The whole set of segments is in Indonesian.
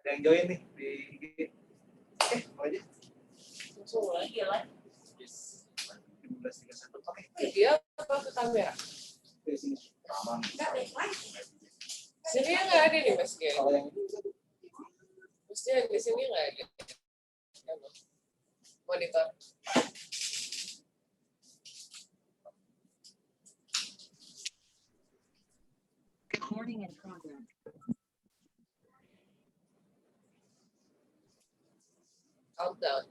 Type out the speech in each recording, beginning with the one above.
Ada yang join nih di IG. Mau aja. Langsung lagi ya lah. Yes. 15.31. Oke. Dia apa ke kamera? Di sini. Aman. Sini nggak ada nih Mas Gen. Kalau yang ini Mestinya di sini nggak ada. Monitor. Recording in progress. Countdown.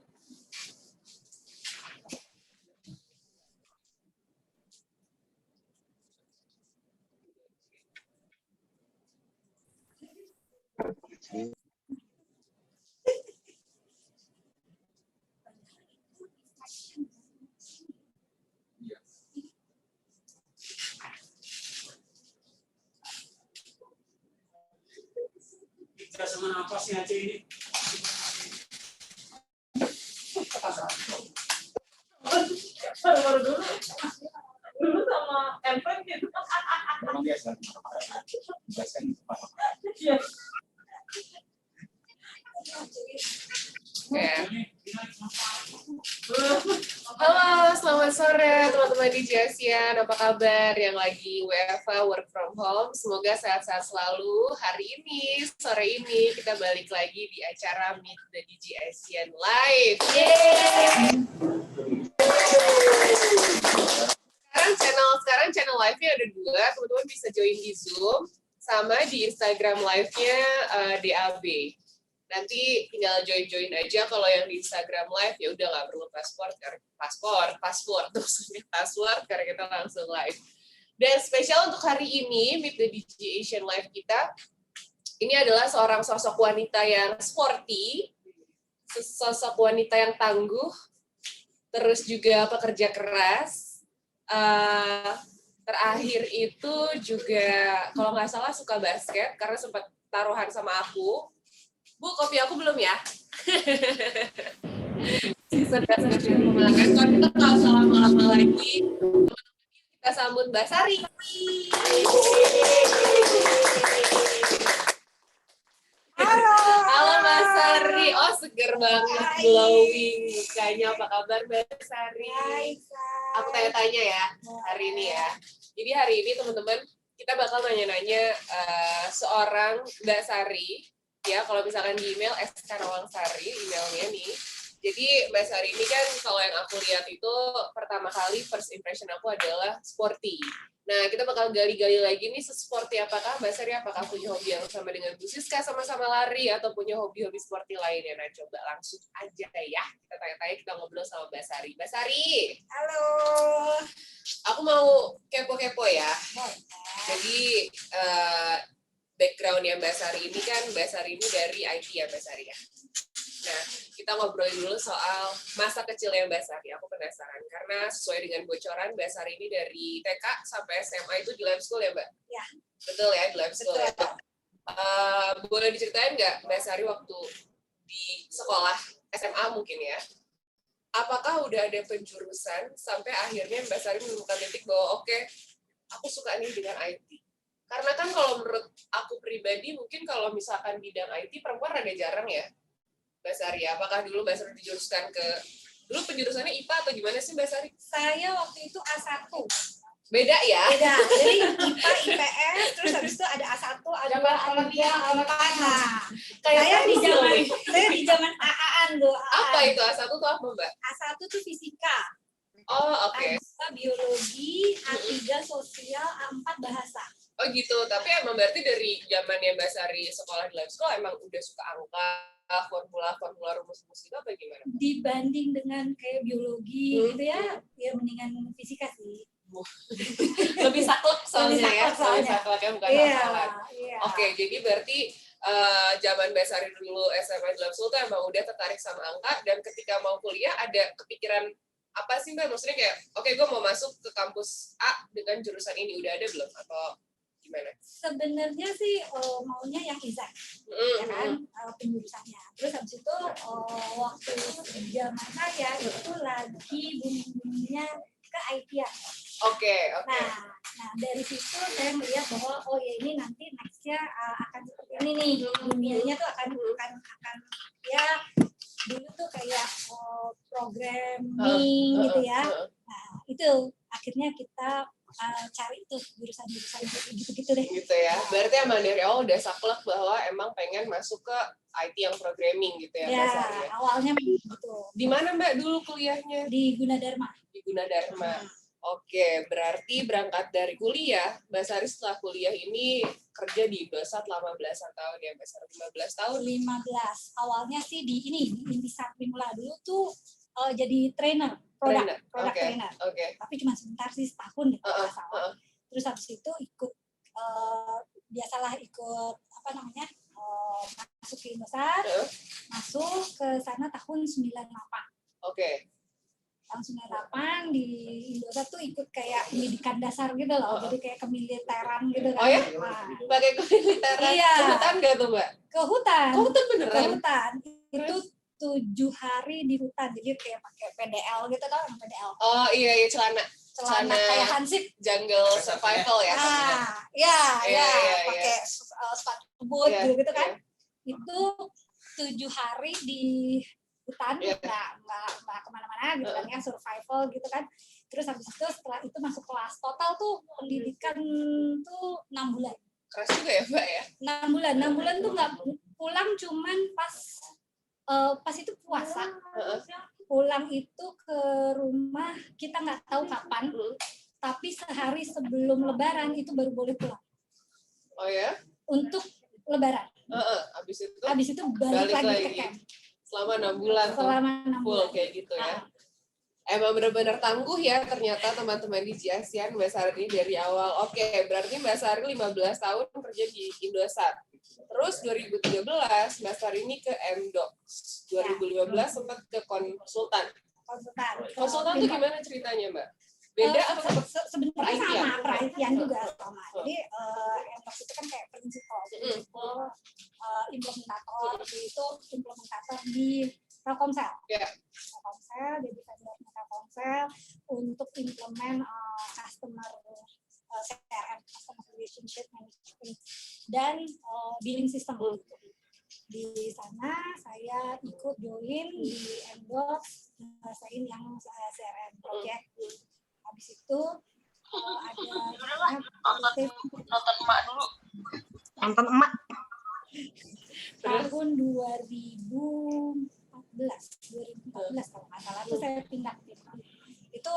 Bisa sama napasnya aja ini. Baru dulu. Dulu sama handphone gitu. memang biasa. Jelaskan. Iya. Halo, selamat sore teman-teman di ASEAN. Apa kabar yang lagi WFH, work from home? Semoga sehat-sehat selalu. Hari ini, sore ini, kita balik lagi di acara Meet the DJ ASEAN Live. Yeay! Sekarang channel live-nya ada 2, teman-teman bisa join di Zoom sama di Instagram live-nya DAB. Nanti tinggal join aja. Kalau yang di Instagram live ya udah nggak perlu password maksudnya password karena kita langsung live. Dan spesial untuk hari ini Meet the DJ Asian Live kita ini adalah seorang sosok wanita yang sporty, sosok wanita yang tangguh, terus juga pekerja keras. Terakhir itu juga kalau nggak salah suka basket karena sempat taruhan sama aku. Bu, kopi aku belum ya? Season basket yang memenangkan. Kalau kita nggak usah lama-lama lagi, kita sambut Mbak Sari. Halo Mbak Sari. Oh, seger banget, glowing mukanya. Apa kabar Mbak Sari? Aku tanya-tanya ya hari ini ya. Jadi hari ini teman-teman kita bakal nanya-nanya seorang Mbak Sari. Ya, kalau misalkan di email @karawang_sari emailnya nih. Jadi Mbak Sari ini kan kalau yang aku lihat itu pertama kali first impression aku adalah sporty. Nah, kita bakal gali-gali lagi nih sesporty apakah Mbak Sari, apakah punya hobi yang sama dengan Bu Siska sama-sama lari atau punya hobi-hobi sporty lainnya. Nah, coba langsung aja ya. Kita tanya-tanya, kita ngobrol sama Mbak Sari. Mbak Sari. Halo. Aku mau kepo-kepo ya. Jadi background-nya Mbak Sari ini kan, Mbak Sari ini dari IT ya Mbak Sari ya. Nah, kita ngobrolin dulu soal masa kecilnya Mbak Sari. Aku penasaran, karena sesuai dengan bocoran, Mbak Sari ini dari TK sampai SMA itu di lab school ya Mbak? Ya. Betul ya, di lab school ya. Boleh diceritain nggak Mbak Sari waktu di sekolah SMA mungkin ya? Apakah udah ada penjurusan sampai akhirnya Mbak Sari menemukan titik bahwa oke, aku suka nih dengan IT? Karena kan kalau menurut aku pribadi, mungkin kalau misalkan bidang IT, perempuan rada jarang ya, Mbak Sari. Apakah dulu Mbak Sari dijuruskan ke, dulu penjurusannya IPA atau gimana sih Mbak Sari? Saya waktu itu A1. Beda ya? Beda, jadi IPA, IPS, terus habis itu ada A1, ada A2, A4. Nah, saya di zaman AA-an tuh. Apa itu A1 tuh apa Mbak? A1 tuh fisika. Oh, oke. A2 biologi, A3 sosial, A4 bahasa. Oh gitu, tapi emang berarti dari zamannya Mbak Sari sekolah di lab school emang udah suka angka, formula, rumus-rumus itu apa gimana? Dibanding dengan kayak biologi gitu ya mendingan fisika sih. Lebih saklek soalnya ya, lebih sakleknya bukan hafalan. Iya. Oke, jadi berarti zaman Mbak Sari dulu SMA di lab school tuh emang udah tertarik sama angka, dan ketika mau kuliah ada kepikiran apa sih Mbak? Maksudnya kayak, oke gue mau masuk ke kampus A dengan jurusan ini, udah ada belum? Atau gimana? Sebenarnya sih maunya yang desain, ya kan penjurusannya. Terus habis itu waktu zaman saya itu lagi booming-boomingnya ke IT-an. Oke. Nah dari situ saya melihat bahwa oh ya ini nanti nextnya akan seperti ini nih dunianya tuh akan ya dulu tuh kayak programming gitu ya. Nah itu akhirnya kita cari tuh jurusan-jurusan gitu-gitu deh. Gitu ya. Berarti emang dari awal udah saklek bahwa emang pengen masuk ke IT yang programming gitu ya, Mbak Sari ya. Awalnya gitu. Di mana Mbak dulu kuliahnya? Di Gunadarma. Di Gunadarma. Oke, berarti berangkat dari kuliah, Mbak Sari setelah kuliah ini kerja di Indosat lama belasan tahun ya, Mbak Sari 15 tahun. 15. Awalnya sih di Indosat Primula dulu tuh jadi trainer, produk trainer. Tapi cuma sebentar sih, setahun deh kalau nggak salah. Terus habis itu ikut biasalah ikut masuk ke Indosat, masuk ke sana tahun 98. Oke. Tahun 98 di Indosat tuh ikut kayak pendidikan dasar gitu loh, jadi kayak kemiliteran gitu kan. Oh ya? Nah, Pakai kemiliteran? Iya. Ke hutan nggak tuh Mbak? Ke hutan. Ke hutan beneran? Ke hutan. Itu 7 hari di hutan, jadi kayak pakai PDL gitu, tau yang PDL? Oh iya celana Kayak hansip. Jungle survival ya. Iya, pakai sepatu boot gitu kan. Itu 7 hari di hutan, nggak kemana-mana gitu kan ya, survival gitu kan. Terus habis itu setelah itu masuk kelas, total tuh pendidikan tuh 6 bulan. Keras juga ya Mbak ya? 6 bulan tuh nggak pulang, cuman pas itu puasa. Pulang itu ke rumah kita nggak tahu kapan, tapi sehari sebelum Lebaran itu baru boleh pulang. Oh ya? Untuk Lebaran. Abis itu balik lagi ke camp. Selama 6 bulan. Selama 6 full bulan. Kayak gitu ya. Emang benar-benar tangguh ya ternyata teman-teman di JASIAN Mbak Sari dari awal. Oke, berarti Mbak Sari 15 tahun kerja di Indosat. Terus 2013 Mbak Sari ini ke MDocs. 2015 sempat ke konsultan. Konsultan tuh gimana ceritanya Mbak? Beda apa sebenarnya sama, perhatian juga sama. Jadi MDocs itu kan kayak prinsipal implementator, itu implementator di Telkomsel. Telkomsel, jadi vendornya Telkomsel untuk implement customer CRM, customer relationship management, dan billing system. Di sana saya ikut join di MDocs, ngerasain yang CRM project. Habis itu ada nonton emak dulu. Nonton emak. Tahun 2014 kalau nggak salah tuh saya pindah itu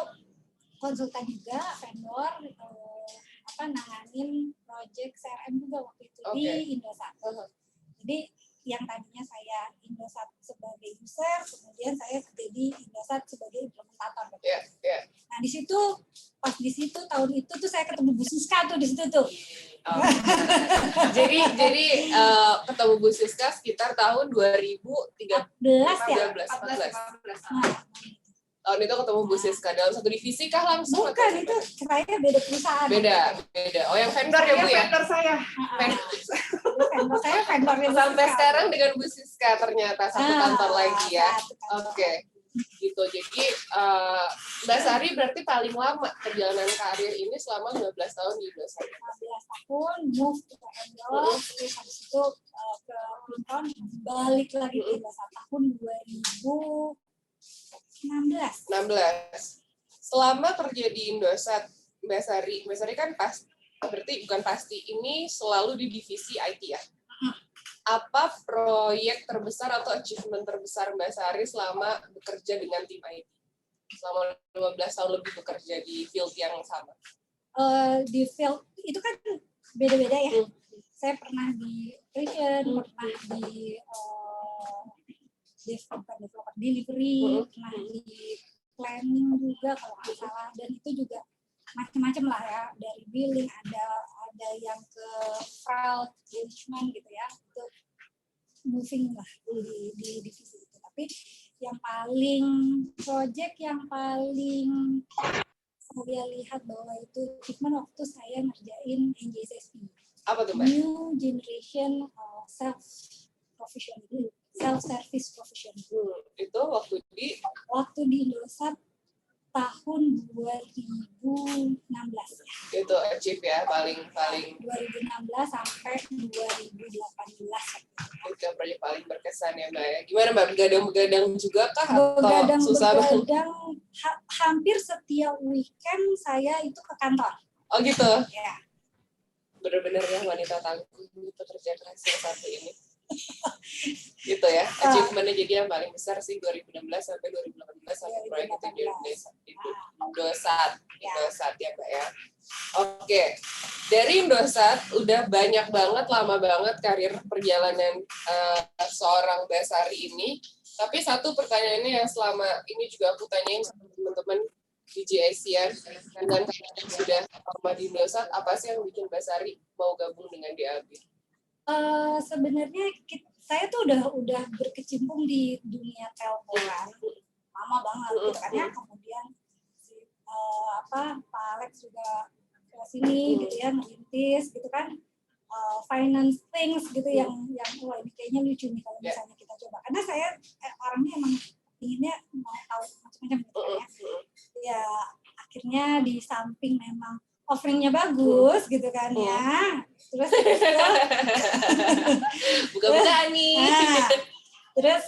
konsultan juga, vendor nanganin project CRM juga waktu itu di Indosat. Jadi yang tadinya saya Indosat sebagai user, kemudian saya jadi Indosat sebagai implementator. Nah di situ tahun itu tuh saya ketemu Bu Siska tuh di situ tuh. Jadi ketemu Bu Siska sekitar tahun 2014. Tahun itu ketemu Bu Siska dalam satu divisi kah langsung? Bukan, itu saya beda perusahaan. Beda. Oh yang vendor ya Bu ya? Vendor saya. Vendor saya vendor yang sampai sekarang dengan Bu Siska ternyata satu kantor lagi ya. Oke. Gitu. Jadi Mbak Sari berarti paling lama perjalanan karir ini selama 15 tahun di Indosat. 15 tahun, move ke MDocs, terus habis itu ke Pinton, balik lagi ke Indosat tahun 2016. Selama kerja di Indosat, Mbak Sari kan pasti ini selalu di divisi IT ya. Apa proyek terbesar atau achievement terbesar Mbak Sari selama bekerja dengan tim IT? Selama 15 tahun lebih bekerja di field yang sama. Di field itu kan beda-beda ya. Saya pernah di operation, pernah di developer delivery, pernah di planning juga kalau nggak salah, dan itu juga macam-macam lah ya, dari billing ada yang ke fraud management gitu ya, itu moving lah di divisi itu. Tapi yang paling project yang paling saya lihat bahwa itu achievement waktu saya ngerjain NJSSP. Apa tuh Mbak? New Generation Self-Service Profession. Itu waktu di Indosat tahun 2016 ya. Itu achieve ya, paling 2016 sampai 2018. itu proyek paling berkesan ya Mbak ya. Gimana Mbak, begadang juga kah atau susah banget? Begadang hampir setiap weekend saya itu ke kantor. Oh gitu. Ya. Benar-benar ya wanita tangguh pekerja keras yang satu ini. Gitu ya, achievementnya jadi yang paling besar sih 2016 sampai 2018 sampai proyek itu di Indosat ya Mbak ya. Oke, dari Indosat udah banyak banget, lama banget karir perjalanan seorang Mbak Sari ini. Tapi satu pertanyaannya yang selama ini juga aku tanyain sama teman-teman DJ Asian dengan yang sudah lama di Indosat, apa sih yang bikin Mbak Sari mau gabung dengan DAB? Sebenarnya saya tuh udah berkecimpung di dunia telkoran lama banget gitu kan ya. Kemudian Pak Alex juga ke sini gitu ya, ngerintis gitu kan, finance things gitu yang wah ini kayaknya lucu nih kalau misalnya kita coba, karena saya orangnya emang inginnya mau tahu macam-macam gitu kan ya. Ya akhirnya di samping memang offeringnya bagus gitu kan ya, terus buka-bukaan nih. Terus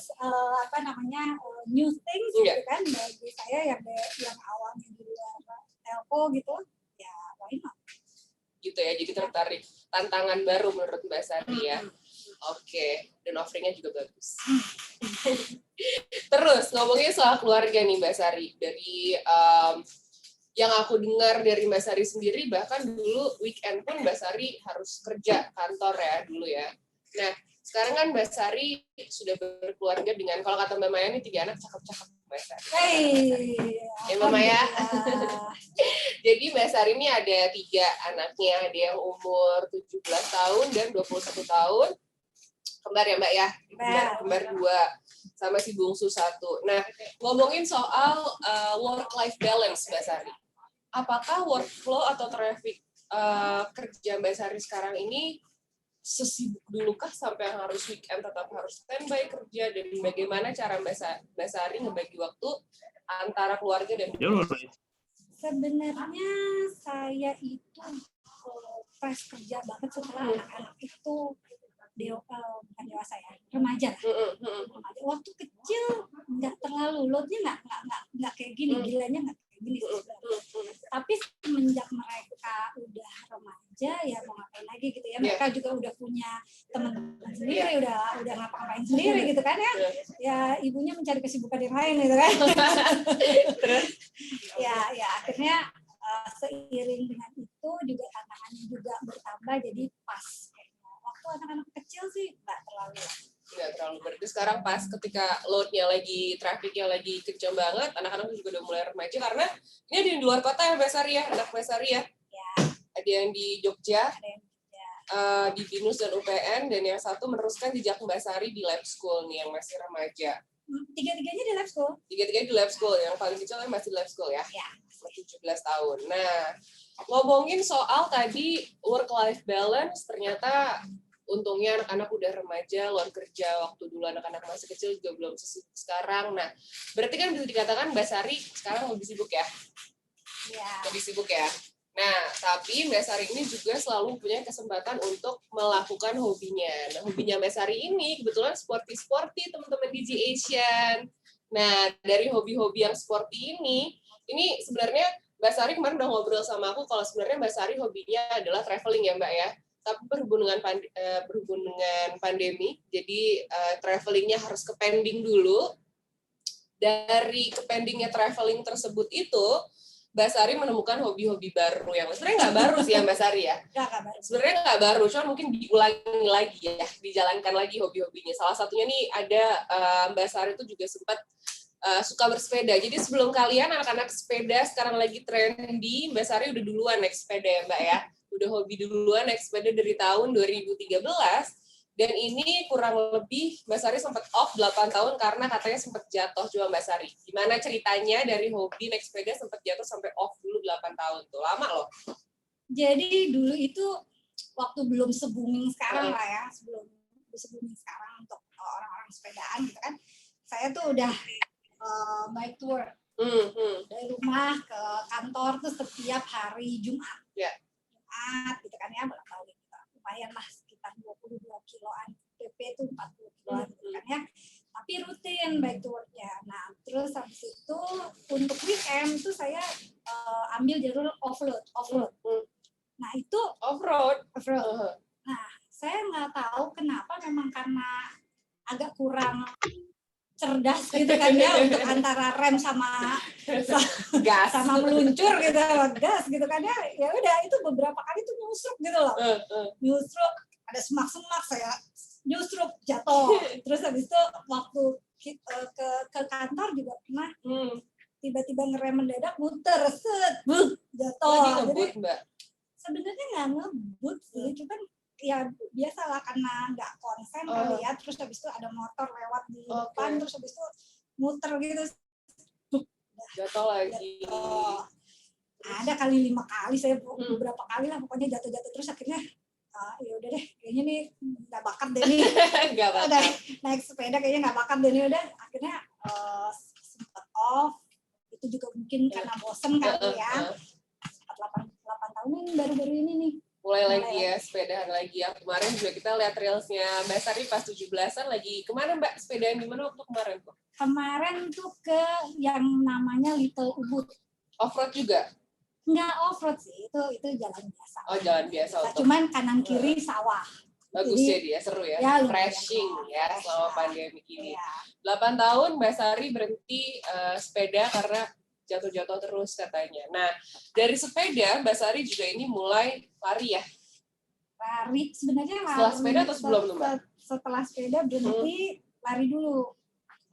new things gitu kan bagi saya yang awalnya di luar telco gitu ya, why not gitu ya, jadi tertarik tantangan baru menurut Mbak Sari ya. Oke, dan offeringnya juga bagus. Terus ngomongin soal keluarga nih Mbak Sari, dari yang aku dengar dari Mbak Sari sendiri, bahkan dulu weekend pun Mbak Sari harus kerja kantor ya dulu ya. Nah, sekarang kan Mbak Sari sudah berkeluarga dengan, kalau kata Mbak Maya ini 3 anak cakep-cakep Mbak Sari. Ya Mbak Maya. Jadi Mbak Sari ini ada 3 anaknya, ada yang umur 17 tahun dan 21 tahun. Kembar ya Mbak ya? Kembar 2. Sama si bungsu 1. Nah, ngomongin soal work-life balance Mbak Sari. Apakah workflow atau traffic kerja Mbak Sari sekarang ini sesibuk dulukah sampai yang harus weekend tetap harus standby kerja, dan bagaimana cara Mbak Sari ngebagi waktu antara keluarga dan Sebenarnya saya itu fresh kerja banget setelah anak-anak itu bukan dewasa ya, remaja. Waktu kecil nggak terlalu loadnya nggak kayak gini, gilanya nggak kayak gini sih sebenarnya. Tapi semenjak mereka udah remaja ya mau ngapain lagi gitu ya, mereka juga udah punya teman-teman sendiri, udah ngapa-ngapain sendiri gitu kan ya. Ya ibunya mencari kesibukan yang lain gitu kan. ya akhirnya seiring dengan itu juga tantangannya juga bertambah, jadi pas. Waktu anak-anak kecil sih nggak terlalu berarti sekarang pas ketika loadnya lagi, trafficnya lagi kencang banget, anak-anak juga udah mulai remaja, karena ini ada yang di luar kota ya Mbak Sari ya, anak Mbak Sari ya. Ada yang di Jogja, di BINUS dan UPN, dan yang satu meneruskan jejak Mbak Sari di lab school nih yang masih remaja. Tiga-tiganya di lab school? Tiga-tiganya di lab school, yang paling kecil yang masih di lab school ya? 17 tahun. Nah, ngomongin soal tadi work-life balance, ternyata untungnya anak-anak udah remaja, luar kerja, waktu dulu anak-anak masih kecil juga belum sesibuk sekarang. Nah, berarti kan bisa dikatakan Mbak Sari sekarang lebih sibuk ya? Lebih sibuk ya? Nah, tapi Mbak Sari ini juga selalu punya kesempatan untuk melakukan hobinya. Nah, hobinya Mbak Sari ini kebetulan sporty teman-teman DJ Asian. Nah, dari hobi-hobi yang sporty ini sebenarnya Mbak Sari kemarin udah ngobrol sama aku kalau sebenarnya Mbak Sari hobinya adalah traveling ya Mbak ya. Tapi berhubung dengan pandemi, jadi travelingnya harus ke pending dulu. Dari ke pendingnya traveling tersebut itu, Mbak Sari menemukan hobi-hobi baru yang sebenarnya nggak baru sih ya Mbak Sari ya. Sebenarnya nggak baru, cuma mungkin diulangi lagi ya, dijalankan lagi hobi-hobinya. Salah satunya nih ada Mbak Sari itu juga sempat suka bersepeda. Jadi sebelum kalian anak-anak sepeda sekarang lagi trendy, Mbak Sari udah duluan naik sepeda ya Mbak ya. Udah hobi duluan naik sepeda dari tahun 2013. Dan ini kurang lebih Mbak Sari sempat off 8 tahun karena katanya sempat jatuh juga Mbak Sari. Gimana ceritanya dari hobi naik sepeda sempat jatuh sampai off dulu 8 tahun tuh. Lama loh. Jadi dulu itu waktu belum se-booming sekarang lah ya, sebelum se-booming sekarang untuk orang-orang sepedaan gitu kan. Saya tuh udah bike tour dari rumah pernah ke kantor tuh setiap hari Jumat. Ya. Jumat gitu kan ya, bolak-balik gitu. Lumayan lah sekitar 22 kiloan. PP itu 40 kiloan gitu kan ya. Tapi rutin back to work-nya. Nah, terus habis itu untuk weekend tuh saya ambil jalur offroad. Nah, itu Off-road. Nah, saya nggak tahu kenapa, memang karena agak kurang cerdas gitu kan ya untuk antara rem sama Gas. sama meluncur gitu, gas gitu kan ya. Ya udah, itu beberapa kali tuh nyusruk gitu loh. Nyusruk, ada semak-semak, saya nyusruk jatuh. Terus habis itu waktu ke kantor juga pernah tiba-tiba ngerem mendadak, muter, set, jatuh. Lagi Jadi ngebut, Mbak. sebenarnya nggak ngebut sih, cuman ya biasalah karena nggak konsen kali ya. Terus habis itu ada motor lewat di depan, terus habis itu muter gitu, Jatuh lagi. jatuh. Ada kali 5 kali, saya beberapa kali lah pokoknya jatuh-jatuh. Terus akhirnya ya udah deh, kayaknya nih nggak bakat deh nih. Nggak Udah bakal. naik sepeda kayaknya nggak bakat deh nih. Udah akhirnya sempat off. Itu juga mungkin karena bosen kali ya. 8 tahun ini baru-baru ini nih. Mulai lagi ya, sepedahan lagi ya. Kemarin juga kita lihat reelsnya Mbak Sari pas 17-an lagi. Kemana Mbak? Sepedaan di mana waktu kemarin tuh? Kemarin tuh ke yang namanya Little Ubud. Off-road juga? Nggak off-road sih, itu jalan biasa. Oh, jalan biasa untuk. Cuman kanan kiri sawah. Bagus Jadi, ya dia, seru ya. ya, lumayan. Refreshing ya Fresh, selama ya. pandemi ini. Iya. 8 tahun Mbak Sari berhenti sepeda karena jatuh-jatuh terus katanya. Nah, dari sepeda Mbak Sari juga ini mulai lari ya? Lari, sebenarnya lari. Setelah sepeda atau sebelum tuh, Mbak? Setelah sepeda berhenti, lari dulu.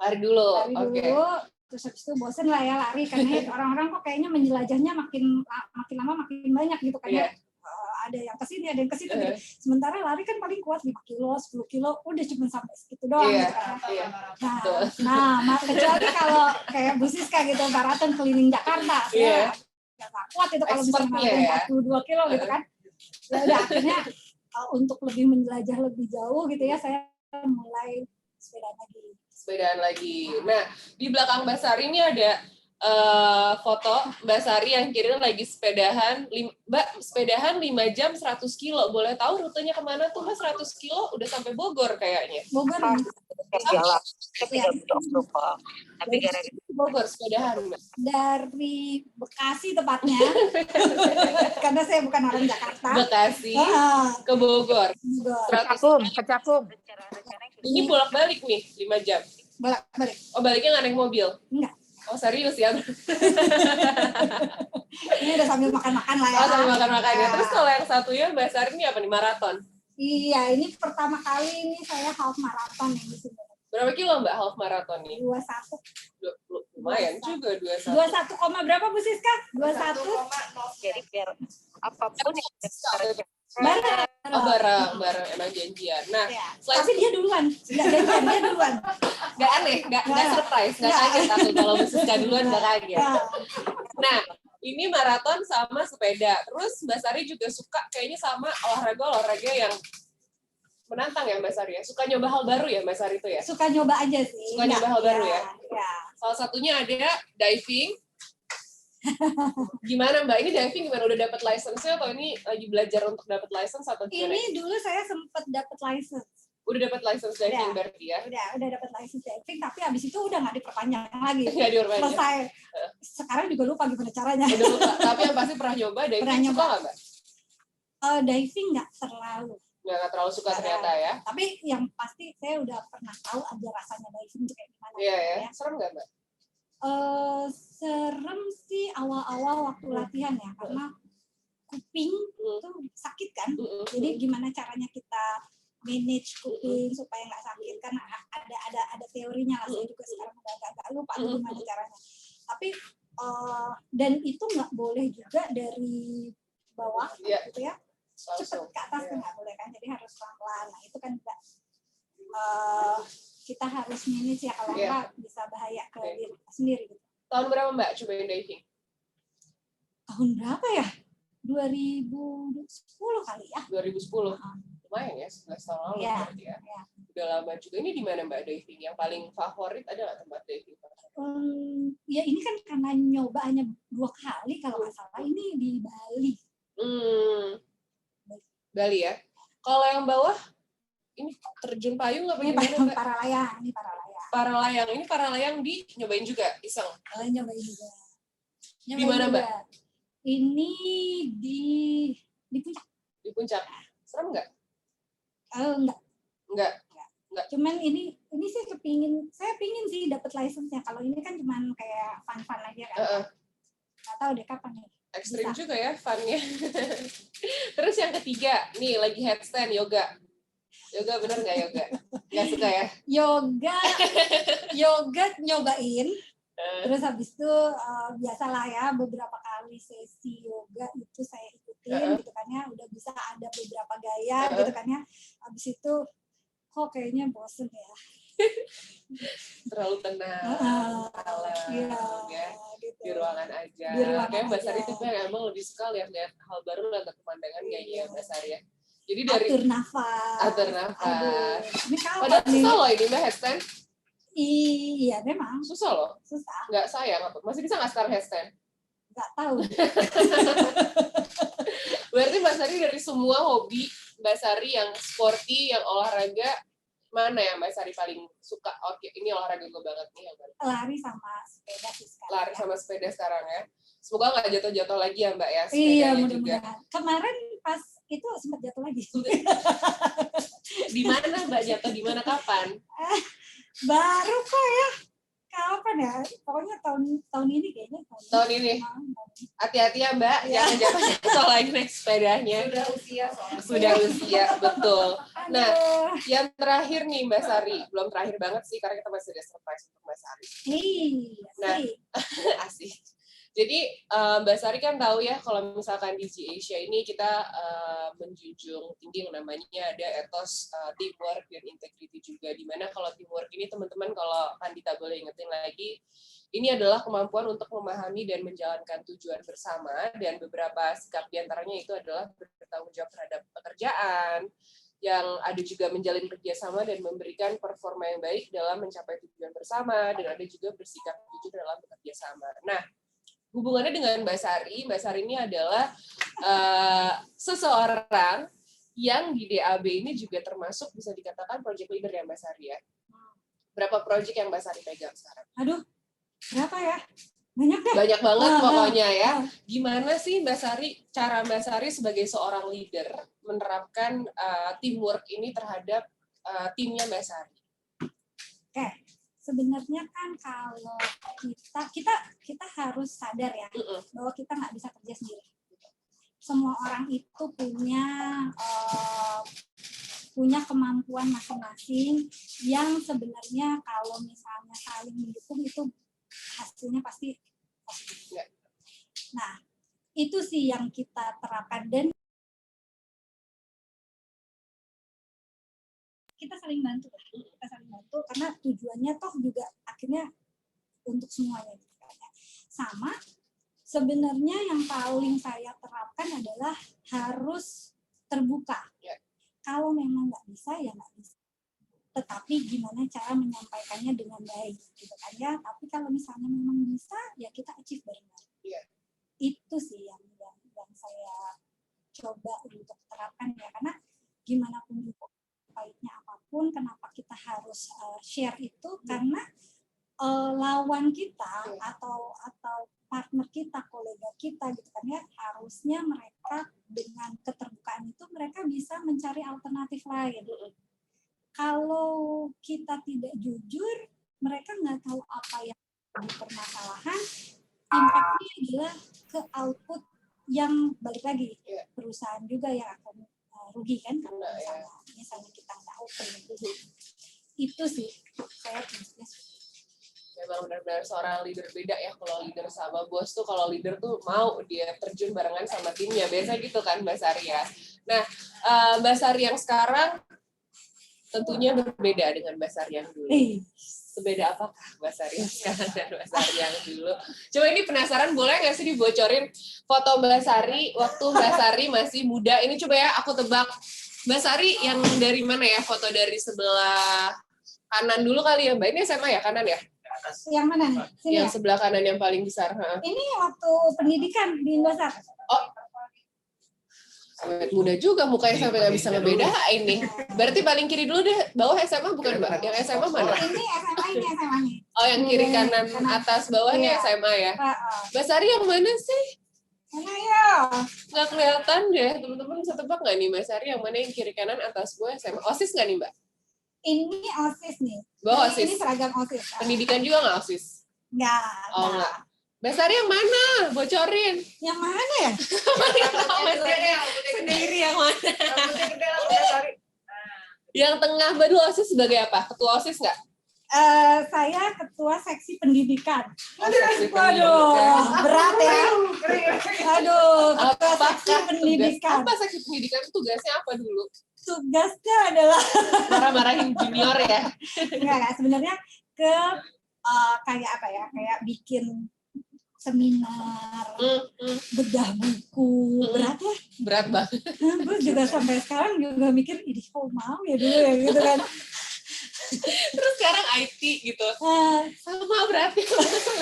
Lari dulu, Lari oke. dulu, terus habis itu bosen lah ya lari. Karena orang-orang kok kayaknya menjelajahnya makin lama makin banyak gitu kan ya. Iya. Ada yang kesini, ada yang kesitu gitu. Sementara lari kan paling kuat 5 kilo, 10 kilo, udah cuma sampai segitu doang Iya, gitu kan. iya. Kecuali kalau kayak Bu Siska gitu, maraton keliling Jakarta, Iya. ya nggak kuat itu kalau bisa Expertnya ngelakuin ya. 42 kilo gitu kan. Ya udah, akhirnya untuk lebih menjelajah lebih jauh gitu ya, saya mulai sepedaan lagi. Nah, di belakang Mbak Sari ini ada foto Mbak Sari yang kira lagi sepedahan. Mbak, sepedahan 5 jam 100 kilo. Boleh tahu rutenya kemana tuh Mbak? 100 kilo udah sampai Bogor kayaknya. Bogor Jalan. Saya 30 Oktober. Tapi gara-gara Bogor sepedahan Mbak. dari Bekasi tepatnya. Karena saya bukan orang Jakarta. Bekasi Ah, ke Bogor. Bogor. 100. Kecakung. Ini bolak-balik nih 5 jam. Bolak-balik. Oh, baliknya nggak naik mobil? Enggak. Oh, serius ya? Ini udah sambil makan-makan lah ya. Oh, sambil makan-makan ya. Ya. Terus kalau yang satunya Mbak Sari ini apa nih? Maraton? Iya, ini pertama kali ini saya half marathon yang di sini. Berapa kilo Mbak half maraton nih? 21. Lumayan juga 21. 21, berapa Bu Siska? 21. Jadi biar apapun yang kita Bareng. Oh, bareng emang janjian. Nah, Ya. selain Tapi dia duluan. Enggak janjian, dia duluan. nggak aneh, nggak surprise, nggak Nggak. kaget aku kalau Siska duluan nggak kaget. Ya. Nah, ini maraton sama sepeda. Terus Mbak Sari juga suka kayaknya sama olahraga yang menantang ya Mbak Sari ya. Suka nyoba hal baru ya Mbak Sari itu ya. Suka nyoba aja sih. Suka nyoba hal baru ya? Ya. Salah satunya ada diving. Gimana Mbak? Ini diving gimana? Udah dapat license-nya atau ini lagi belajar untuk dapat license atau gimana? Ini dulu saya sempat dapat license. Udah dapat license diving Udah. berarti ya? Udah dapat license diving, tapi habis itu udah nggak diperpanjang lagi. Nggak diperpanjang. Selesai. Sekarang juga lupa gimana caranya. Udah lupa. Tapi yang pasti pernah nyoba diving. Pernah Suka nyoba. nggak Mbak? Diving nggak terlalu. Nggak terlalu suka ternyata ya? Tapi yang pasti saya udah pernah tahu aja rasanya diving itu kayak gimana. Iya ya. Serem nggak Mbak? Serem sih awal-awal waktu latihan ya, karena kuping itu sakit kan. Jadi gimana caranya kita manage kuping supaya nggak sakit, kan ada teorinya lah. Saya juga sekarang udah agak lupa tuh gimana caranya. Tapi dan itu nggak boleh juga dari bawah gitu ya, cepet ke atas kan nggak boleh kan, jadi harus pelan-pelan. Nah itu kan juga kita harus manage ya, kalau enggak bisa bahaya ke diri kita sendiri gitu. Tahun berapa Mbak cobain diving? Tahun berapa ya? 2010 kali ya. 2010. Lumayan ya, 11 tahun lalu Iya, berarti ya. iya. Udah lama juga. Ini di mana Mbak diving? Yang paling favorit ada nggak tempat diving? Ya ini kan karena nyoba hanya 2 kali kalau nggak salah, ini di Bali. Bali ya. Kalau yang bawah ini terjun payung apa Ini gimana, Mbak? para layang, ini para layang. Para layang ini para layang di nyobain juga iseng. Nyobain juga. Di mana, Mbak? Ini di Puncak. Di puncak. Serem nggak? Enggak. Enggak. Cuman ini sih saya pingin sih dapat license-nya. Kalau ini kan cuman kayak fun-fun aja kan. Nggak tahu deh kapan nih. Ekstrim Bisa. juga ya fun-nya. Terus yang ketiga, nih lagi headstand yoga. Yoga bener nggak yoga? Nggak suka ya? Yoga nyobain. Terus habis itu biasalah ya beberapa kali sesi yoga itu saya ikutin gitu kan ya, udah bisa ada beberapa gaya gitu kan ya. Habis itu kok kayaknya bosen ya. Terlalu tenang, Iya, ya. gitu. Di ruangan aja. Di ruangan Kayak Mbak aja. Sari itu emang lebih suka lihat hal baru, lihat pemandangan kayaknya Mbak Sari ya. Jadi dari Atur nafas. Atur nafas. Aduh, ini padahal kapan nih? susah loh ini Mbak headstand. Iya memang Susah loh. susah. Nggak sayang apa? Masih bisa nggak sekarang headstand? Nggak tahu. Berarti Mbak Sari dari semua hobi Mbak Sari yang sporty, yang olahraga, mana yang Mbak Sari paling suka? Oke, ini olahraga gue banget nih yang paling. Lari sama sepeda sih sekarang. Lari ya. sama sepeda sekarang ya. Semoga nggak jatuh-jatuh lagi ya Mbak ya, Iya sepedanya juga. mudah-mudahan. Kemarin pas itu sempat jatuh lagi. Di mana Mbak jatuh? Di mana kapan? Baru kok ya. Kapan ya? Pokoknya tahun ini kayaknya. Tahun ini. Hati-hati ya Mbak, jangan jatuh lagi naik sepedanya. Sudah usia soalnya. Sudah usia, betul. Nah, Aduh. yang terakhir nih Mbak Sari, belum terakhir banget sih karena kita masih ada surprise untuk Mbak Sari. Nah, Asik. Jadi Mbak Sari kan tahu ya kalau misalkan di G Asia ini kita menjunjung tinggi yang namanya ada etos teamwork dan integrity juga. Dimana kalau teamwork ini teman-teman kalau Pandita boleh ingetin lagi, ini adalah kemampuan untuk memahami dan menjalankan tujuan bersama dan beberapa sikap diantaranya itu adalah bertanggung jawab terhadap pekerjaan, yang ada juga menjalin kerjasama dan memberikan performa yang baik dalam mencapai tujuan bersama, dan ada juga bersikap jujur dalam bekerja sama. Nah, hubungannya dengan Mbak Sari ini adalah seseorang yang di DAB ini juga termasuk bisa dikatakan project leader ya Mbak Sari ya. Berapa project yang Mbak Sari pegang sekarang? aduh, berapa ya? Banyak deh. Banyak banget pokoknya ya. Gimana sih Mbak Sari, cara Mbak Sari sebagai seorang leader menerapkan teamwork ini terhadap timnya Mbak Sari? Oke. Sebenarnya kan kalau kita harus sadar ya bahwa kita nggak bisa kerja sendiri. Semua orang itu punya kemampuan masing-masing yang sebenarnya kalau misalnya saling mendukung itu hasilnya pasti positif. Nah, itu sih yang kita terapkan dan kita saling bantu lah. Kita saling bantu karena tujuannya toh juga akhirnya untuk semuanya gitu kan ya. Sama sebenarnya yang paling saya terapkan adalah harus terbuka. Kalau memang nggak bisa ya nggak bisa. Tetapi gimana cara menyampaikannya dengan baik gitu kan ya. Tapi kalau misalnya memang bisa ya kita achieve bareng-bareng. Itu sih yang saya coba untuk terapkan ya, karena gimana pun juga baiknya apapun, kenapa kita harus share itu karena lawan kita atau partner kita, kolega kita gitu kan ya, harusnya mereka dengan keterbukaan itu mereka bisa mencari alternatif lain. Kalau kita tidak jujur, mereka nggak tahu apa yang menjadi permasalahan, impact-nya adalah ke output yang balik lagi perusahaan juga yang akan rugi kan kalau misalnya kita nggak open. Itu sih saya prinsipnya. Memang benar-benar seorang leader beda ya. Kalau leader sama bos tuh, kalau leader tuh mau dia terjun barengan sama timnya. Biasa gitu kan Mbak Sari ya. Nah, Mbak Sari yang sekarang tentunya berbeda dengan Mbak Sari yang dulu. Sebeda apakah Mbak Sari yang sekarang dan Mbak Sari yang dulu? Coba ini penasaran, boleh nggak sih dibocorin foto Mbak Sari waktu Mbak Sari masih muda? Ini coba ya aku tebak. Mbak Sari yang dari mana ya? Foto dari sebelah kanan dulu kali ya Mbak. Ini SMA ya, kanan ya? atas. Yang mana nih? Sini Yang ya? sebelah kanan yang paling besar. Ha. Ini waktu pendidikan di Indosat. Awet muda juga mukanya sampai nggak bisa ngebedain nih. Berarti paling kiri dulu deh, bawah SMA bukan Mbak? Yang SMA mana? Ini SMA nih. Oh, yang kiri kanan atas bawahnya Iya. SMA ya. Heeh. Mbak Sari yang mana sih? Mana ya? Nggak kelihatan deh. Teman-teman bisa tebak nggak nih Mbak Sari yang mana yang kiri kanan atas bawah SMA? OSIS nggak nih Mbak? Ini OSIS nih. Bawah Ini OSIS. seragam OSIS. Pendidikan juga nggak OSIS? Enggak. Oh enggak. Mbak Sari yang mana? Bocorin. Yang mana ya? Sendiri yang mana? Rambutnya gede lah, Mbak Sari. Yang tengah Mbak dulu OSIS sebagai apa? Ketua OSIS nggak? Saya ketua seksi pendidikan. Seksi Waduh, pendidikan. berat ya. Aduh, ketua Apa seksi pendidikan. Apa seksi pendidikan tugasnya apa dulu? Tugasnya adalah Marah-marahin junior ya? enggak, sebenarnya ke kayak apa ya? Kayak bikin seminar, bedah buku, berat ya. Berat banget. Gue juga sampai sekarang juga mikir, ini kok mau ya dulu ya gitu kan. Terus sekarang IT gitu. Sama beratnya,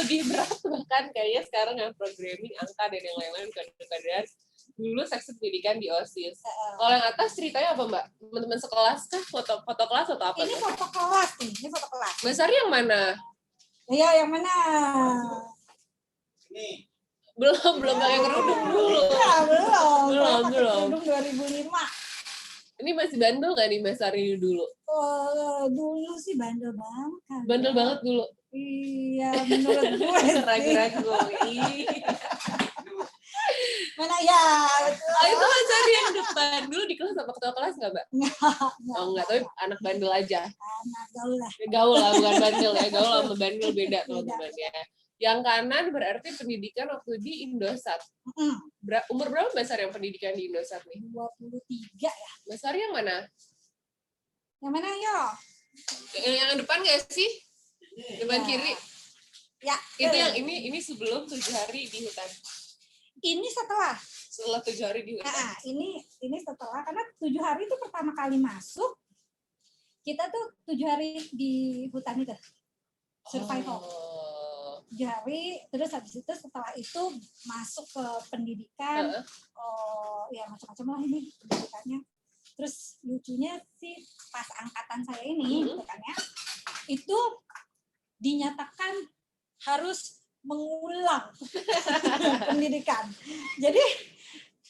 lebih berat bahkan kayaknya sekarang yang programming, angka dan yang lain-lain kadang-kadang dulu seksi pendidikan di OSIS. Kalau yang atas ceritanya apa Mbak? Teman-teman sekelas kah? Foto kelas atau apa? Ini foto kelas nih, ini foto kelas. Mbak Sari yang mana? Iya, yang mana? Ini. Belum pakai kerudung dulu. Ya, belum. Belum, Saya pakai belum. kerudung 2005. Ini masih bandel nggak nih Mbak Sari dulu? Dulu sih bandel banget. kan. Bandel banget dulu. Iya, menurut gue sih. Ragu-ragu. Ih. Mana ya, betul. Oh, itu Mbak Sari yang depan. Dulu di kelas apa ketua kelas nggak Mbak? Oh enggak, tapi anak bandel aja. Anak gaul lah. Gaul lah, bukan bandel ya. Gaul sama bandel beda teman-teman ya. Yang kanan berarti pendidikan waktu di Indosat. Umur berapa Mbak Sari yang pendidikan di Indosat nih? 23 ya. Mbak Sari yang mana? Yang mana yo? Yang depan nggak sih? Depan Ya. kiri. Ya. Itu yang ini sebelum 7 hari di hutan. Ini setelah. Setelah 7 hari di hutan. Nah, ini setelah karena 7 hari itu pertama kali masuk. Kita tuh 7 hari di hutan itu. Survival. Oh. 7 hari, terus habis itu setelah itu masuk ke pendidikan. Ya macam-macam lah ini pendidikannya. Terus lucunya sih pas angkatan saya ini gitu kan ya, itu dinyatakan harus mengulang pendidikan. Jadi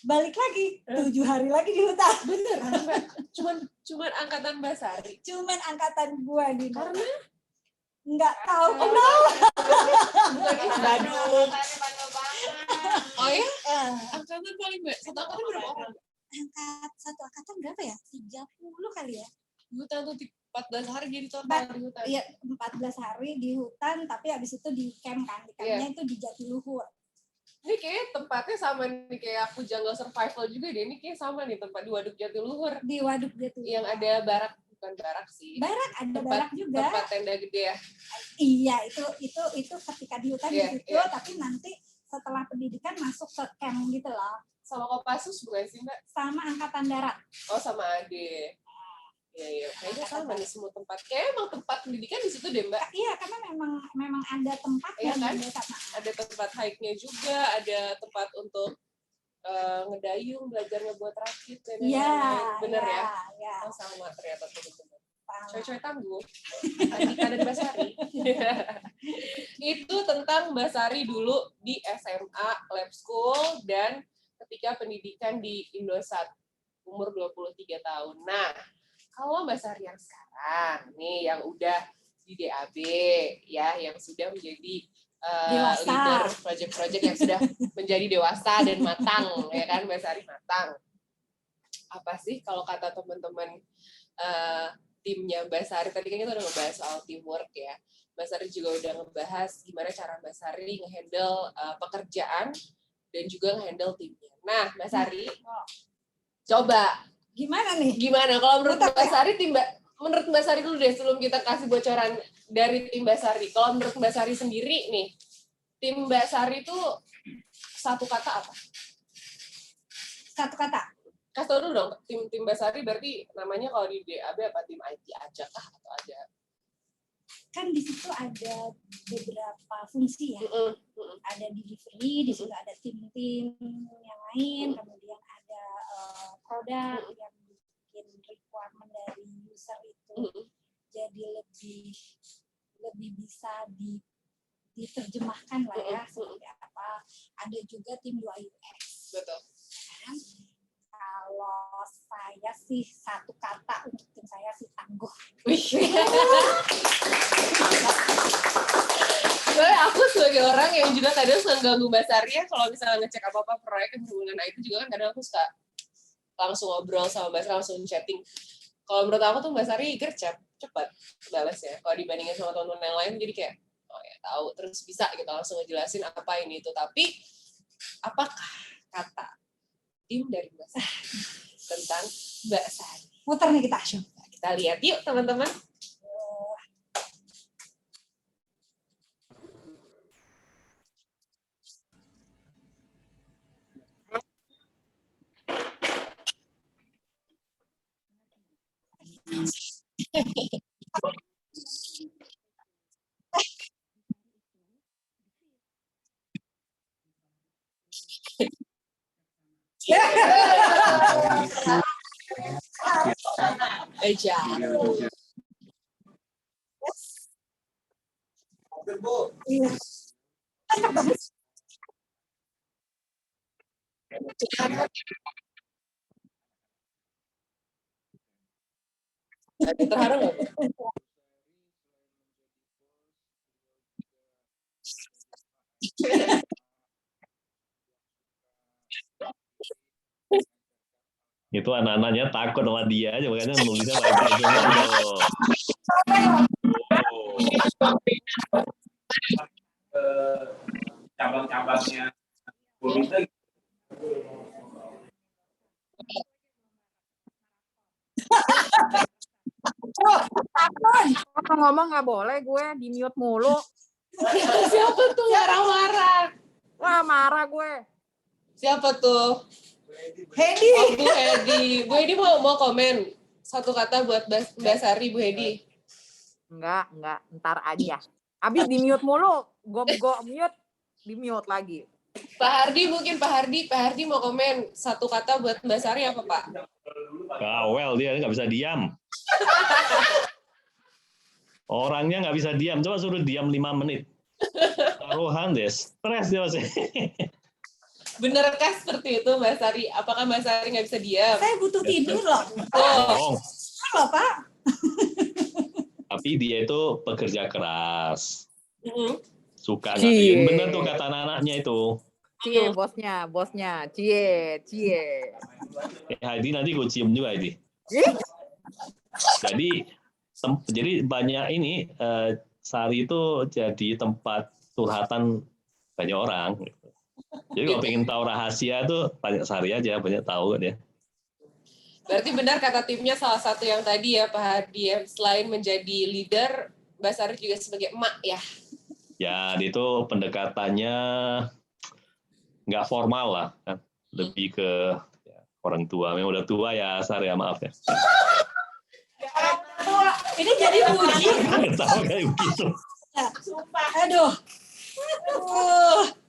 balik lagi 7 hari lagi di hutan. Bener, cuman angkatan Mbak Sari. Cuman angkatan gua di Karena nggak tahu kenapa. Bandung. Oh ya? Eh, Angkatan paling banyak. Satu angkatan berapa orang? satu angkatan berapa ya? 30 kali ya. Hutan tuh 14 hari jadi total di hutan. Iya, 14 hari di hutan, tapi habis itu di camp kan. Di campnya itu di Jatiluhur. Ini kayak tempatnya sama nih kayak aku jungle survival juga deh. Ini kayak sama nih tempat di Waduk Jatiluhur. Di Waduk Jatiluhur. Yang ada barak, bukan barak sih. Barak, ada barak juga. Tempat tenda gede ya. Iya, itu ketika di hutan Iya, di situ, iya. tapi nanti setelah pendidikan masuk ke camp gitu loh. Sama Kopassus bukan sih Mbak? Sama angkatan darat. Oh sama Ade. Iya, kayaknya sama nih semua tempat. Kayaknya emang tempat pendidikan di situ deh Mbak. Iya, karena memang ada tempatnya Iya kan? di desa. Ada tempat hike-nya juga, ada tempat untuk ngedayung, belajar ngebuat rakit dan Iya, lain-lain. Bener ya? Iya. Oh sama ternyata teman-teman. Sama. Cewek-cewek tangguh. Andika dan Mbak Sari. Itu tentang Mbak Sari dulu di SMA, lab school, dan ketika pendidikan di Indosat. Umur 23 tahun. Nah, kalau Mbak Sari yang sekarang, nih yang udah di DAB, ya, yang sudah menjadi Dewasa. leader project-project yang sudah menjadi dewasa dan matang, ya kan Mbak Sari matang. Apa sih kalau kata teman-teman timnya Mbak Sari, tadi kan kita udah ngebahas soal teamwork ya. Mbak Sari juga udah ngebahas gimana cara Mbak Sari nge-handle pekerjaan dan juga nge-handle timnya. Nah, Mbak Sari, coba Gimana nih? gimana kalau menurut Mantap Mbak Sari menurut Mbak Sari dulu deh sebelum kita kasih bocoran dari tim Mbak Sari. Kalau menurut Mbak Sari sendiri nih, tim Mbak Sari itu satu kata apa? Satu kata. Kasih tau dulu dong, tim Mbak Sari berarti namanya kalau di DAB apa tim IT aja kah atau ada kan di situ ada beberapa fungsi ya. Ada delivery, di situ ada tim-tim yang lain, kemudian ada produk yang bikin requirement dari user itu jadi lebih bisa diterjemahkan lah ya seperti apa. Ada juga tim UI UX. Betul. Kan? Kalau saya sih satu kata untuk tim saya sih tangguh. Soalnya aku sebagai orang yang juga kadang suka ganggu Mbak Sari ya, kalau misalnya ngecek apa-apa proyek yang berhubungan dengan IT juga kan kadang aku suka langsung ngobrol sama Mbak Sari, langsung chatting. Kalau menurut aku tuh Mbak Sari gercep, cepat balas ya. Kalau dibandingin sama teman-teman yang lain jadi kayak, oh ya tahu, terus bisa gitu langsung ngejelasin apa ini itu. Tapi apakah kata tim dari Mbak Sari tentang Mbak Sari? Muter nih kita. Coba kita lihat yuk teman-teman. Eja. Terharu nggak, Bu? Itu anak-anaknya takut sama dia aja, makanya nulisnya baik-baik semua loh. Cabang-cabangnya Gurita Ngomong nggak boleh, gue di mute mulu. Siapa tuh marah-marah? Wah, marah gue. Siapa tuh? Hedi. Oh, Bu Hedi. Bu Hedi mau komen satu kata buat Mbak Sari, Bu Hedi. Enggak, ntar aja. Habis di mute mulu, gue mute, di mute lagi. Pak Hardi mungkin Pak Hardi mau komen satu kata buat Mbak Sari apa Pak? Kawel dia nggak bisa diam. Orangnya nggak bisa diam. Coba suruh diam 5 menit. Taruhan deh, stres dia masih. Benerkah seperti itu Mbak Sari? Apakah Mbak Sari nggak bisa diam? Saya butuh tidur loh. Oh, Loh, Pak. Tapi dia itu pekerja keras. Suka Cie. ngatain. Bener tuh kata anak-anaknya itu. Cie, bosnya. Cie. Heidi nanti gue cium juga ini. Ih, Jadi banyak ini Sari itu jadi tempat curhatan banyak orang. Jadi kalau pengen tahu rahasia tuh tanya Sari aja, banyak tahu kan ya. berarti benar kata timnya salah satu yang tadi ya Pak Hardi ya, selain menjadi leader, Mbak Sari juga sebagai emak ya. Ya, itu pendekatannya nggak formal lah, kan. Lebih ke ya, orang tua. Memang udah tua ya, Sari ya, maaf ya. Ini jadi puji. Tahu kayak begitu. Aduh.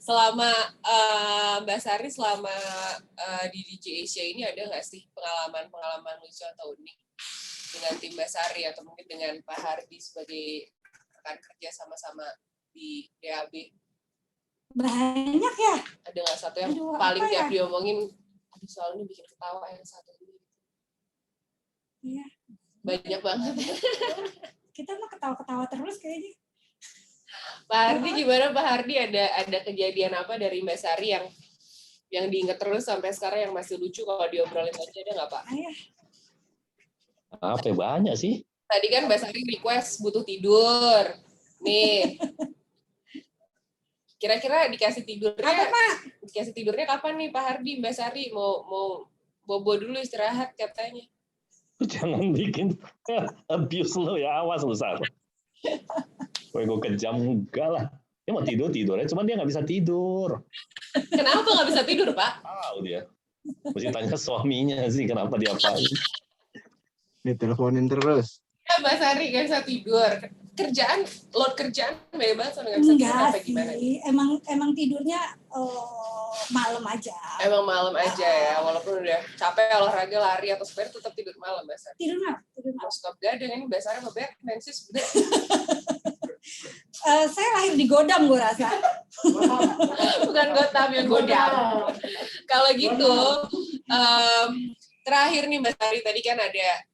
Selama Mbak Sari selama di DJ Asia ini ada nggak sih pengalaman lucu atau unik dengan tim Mbak Sari atau mungkin dengan Pak Hardi sebagai rekan kerja sama-sama di DAB? Banyak ya. Ada nggak satu yang Aduh, paling apa tiap ya? diomongin, aduh soal ini bikin ketawa yang satu ini? Iya. Banyak banget. Kita mah ketawa-ketawa terus kayaknya. Pak Hardi gimana Pak Hardi, ada kejadian apa dari Mbak Sari yang diingat terus sampai sekarang yang masih lucu kalau diobrolin aja, ada nggak Pak? Ayah. Apa ya, banyak sih. Tadi kan Mbak Sari request butuh tidur. Nih. Kira-kira dikasih tidurnya kapan nih Pak Hardi? Mbak Sari mau bobo dulu istirahat katanya. Jangan bikin abuse lo ya, awas lo Sar. Gue kejam enggak lah. Dia mau tidur aja, cuman dia nggak bisa tidur. Kenapa nggak bisa tidur Pak? Tahu dia. Mesti tanya suaminya sih kenapa dia apa. Diteleponin terus. Ya Mbak Sari nggak bisa tidur. load kerjaan banget sama nggak bisa tidur Enggak apa gimana? sih, emang tidurnya malam aja. Emang malam aja ya, walaupun udah capek olahraga lari atau sepeda tetap tidur malam Mbak Sari. Tidur malam. Stop gadang ini Mbak Sari sama Batman sih sebenarnya. Saya lahir di Godam gue rasa. Bukan Gotham yang Godam. Kalau gitu, terakhir nih Mbak Sari, tadi kan ada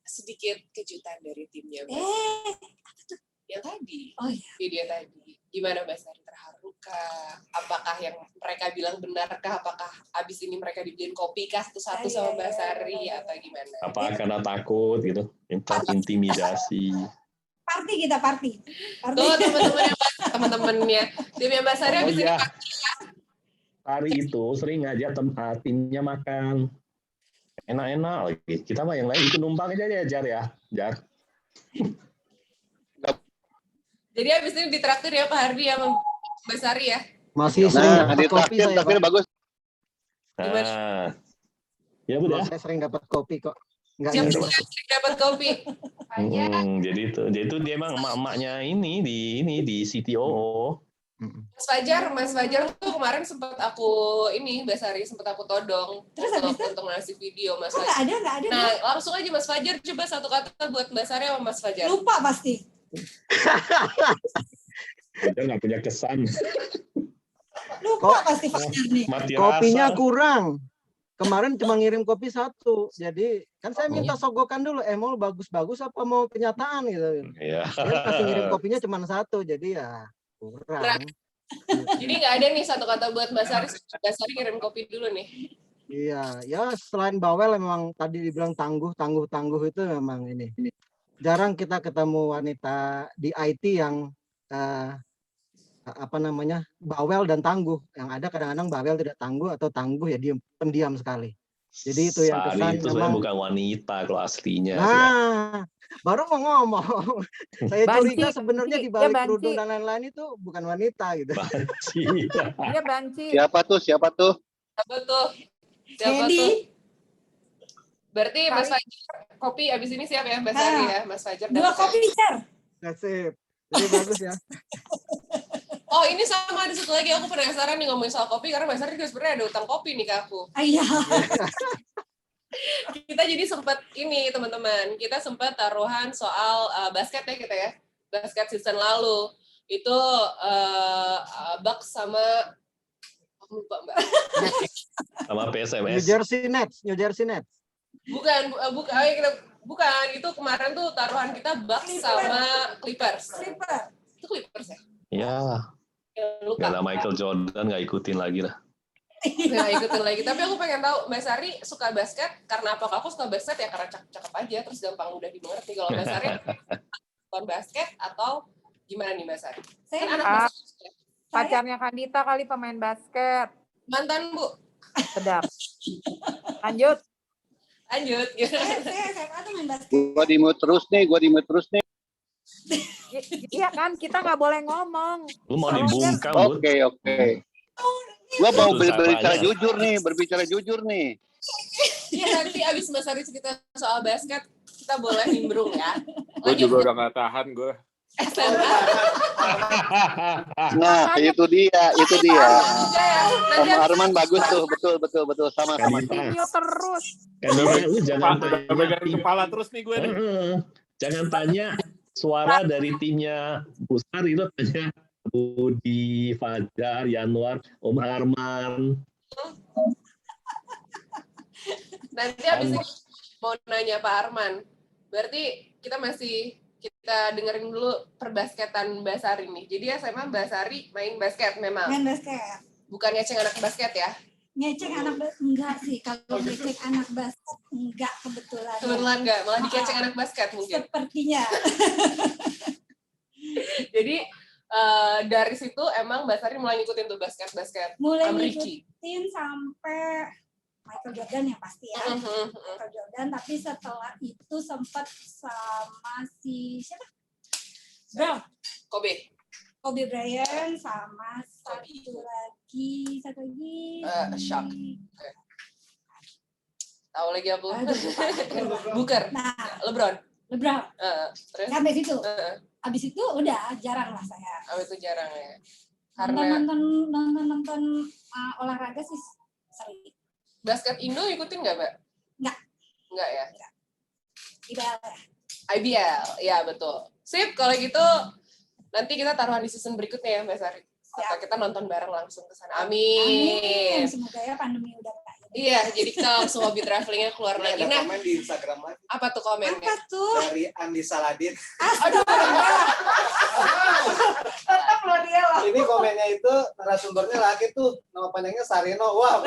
sedikit kejutan dari timnya Mbak Sari. Apa tuh? Yang tadi, Oh iya. video tadi. Gimana Mbak Sari, terharu kah? Apakah yang mereka bilang benarkah? Apakah abis ini mereka dibeliin kopi kah satu-satu sama Mbak Sari atau gimana? Apa karena takut gitu, intimidasi. Party. Tuh teman-temannya timnya Mbak Sari abis ini Sari itu sering ngajak timnya makan enak-enak lagi. Kita mah yang lain itu numpang aja ya Jar. Jadi abis ini ditraktir ya Pak Hardi ya Mbak Sari ya? Masih sering dapat kopi saya, tapi Pak. bagus. Nah, ya udah. Saya sering dapat kopi kok. Enggak Siap ngirim. dapat kopi. Jadi itu dia emang emak-emaknya ini di CTO. Mas Fajar tuh kemarin sempat aku Mbak Sari sempat aku todong. Terus habis itu? untuk ngasih video Mas Kok Fajar. nggak ada? Nah langsung aja Mas Fajar coba satu kata buat Mbak Sari sama Mas Fajar. Lupa pasti. Dia nggak punya kesan. Lupa pasti Fajar nih. Mati Kopinya rasa. kurang. Kemarin cuma ngirim kopi 1. Jadi kan saya minta sogokan dulu. Mau bagus-bagus apa mau kenyataan gitu. Iya. Dia kasih ngirim kopinya cuma 1. Jadi ya kurang. Jadi nggak ada nih satu kata buat Mbak Sari. Mbak Sari kirim kopi dulu nih. Iya, ya selain bawel memang tadi dibilang tangguh itu memang ini. Jarang kita ketemu wanita di IT yang bawel dan tangguh. Yang ada kadang-kadang bawel tidak tangguh atau tangguh ya pendiam sekali. Jadi itu yang Sari kesan itu sebenarnya bukan wanita kalau aslinya. Nah, baru mau ngomong. Saya Banci, curiga sebenarnya di Banci, balik dia Banci. kerudung dan lain-lain itu bukan wanita gitu. Banci. Dia banci. Siapa tuh? Siapa tuh? Siapa Jadi tuh? Berarti Mas Fajar kopi abis ini siap ya Mbak Sari ya? Mas Fajar 2 dapat kopi, Sir. Nasib. Jadi bagus ya. Oh ini sama ada satu lagi aku penasaran nih ngomongin soal kopi karena Mbak Sari juga sebenarnya ada utang kopi nih ke aku. Iya. Kita jadi sempat ini teman-teman, kita sempat taruhan soal basket ya kita ya, basket season lalu itu Bucks sama aku lupa Mbak. Sama New PSMS. Jersey Nets. Bukan itu kemarin tuh taruhan kita Bucks sama Clippers. Itu Clippers ya? Ya, Lupa. karena Michael Jordan nggak ikutin lagi lah. Nggak ikutin lagi. Tapi aku pengen tahu Mbak Sari suka basket karena apa? Aku suka basket ya karena cakep aja terus gampang udah dimengerti. Kalau Mbak Sari nonton basket atau gimana nih Mbak Sari? Saya Kan anak Ah. basket. Pacarnya Kandita kali pemain basket. Mantan Bu. Sedap. Lanjut. Lanjut. Gitu. saya SMA tuh main basket. Gua di mute terus nih. Iya kan, kita nggak boleh ngomong. Lu mau dibungkam, Bud? Oke. Gua mau Itu berbicara caranya. jujur nih. Iya nanti abis Mbak Sari cerita soal basket kita boleh nimbrung ya. Gue juga udah gak tahan gue. SMA. Nah, itu dia. Nanti Om Arman bagus tuh, betul sama. Video terus. Karena lu jangan Udah pegang tanya. kepala terus nih gue nih. Jangan tanya suara dari timnya Busar itu tanya Budi, Fajar, Yanuar, Om Arman. Nanti abis ini mau nanya Pak Arman. Berarti kita dengerin dulu perbasketan Mbak Sari nih. Jadi SMA Mbak Sari main basket memang. Main basket. Bukan ngeceng anak basket ya? Ngecek anak enggak sih. Kalau ngecek anak basket enggak kebetulan. Kebetulan nggak, malah dikeceng anak basket mungkin. Sepertinya. Jadi dari situ emang Mbak Sari mulai ngikutin tuh basket Mulai Ameriki. ngikutin sampai Michael Jordan yang pasti ya. Michael Jordan, tapi setelah itu sempat sama siapa? Brown. Kobe Bryant sama satu lagi Shaq. Tahu lagi aku. Aduh, lupa. Booker. Nah, LeBron. Lebron. Terus? Sampai situ. Habis itu udah jarang lah saya. Itu jarang ya. Nonton olahraga sih sering. Basket Indo ikutin nggak, Mbak? Nggak ya? IBL ya. IBL, ya betul. Sip, kalau gitu nanti kita taruhan di season berikutnya ya, Mbak Sari. Atau kita nonton bareng langsung ke sana. Amin. Semoga ya pandemi udah berakhir. Iya, jadi kita langsung hobi travelingnya keluar lagi. Ada komen di Instagram lagi. Apa tuh komennya? Apa tuh? Dari Andi Saladin. Aduh. Tetap lo dia loh. Ini komennya itu narasumbernya laki tuh, nama panjangnya Sarino. Wah,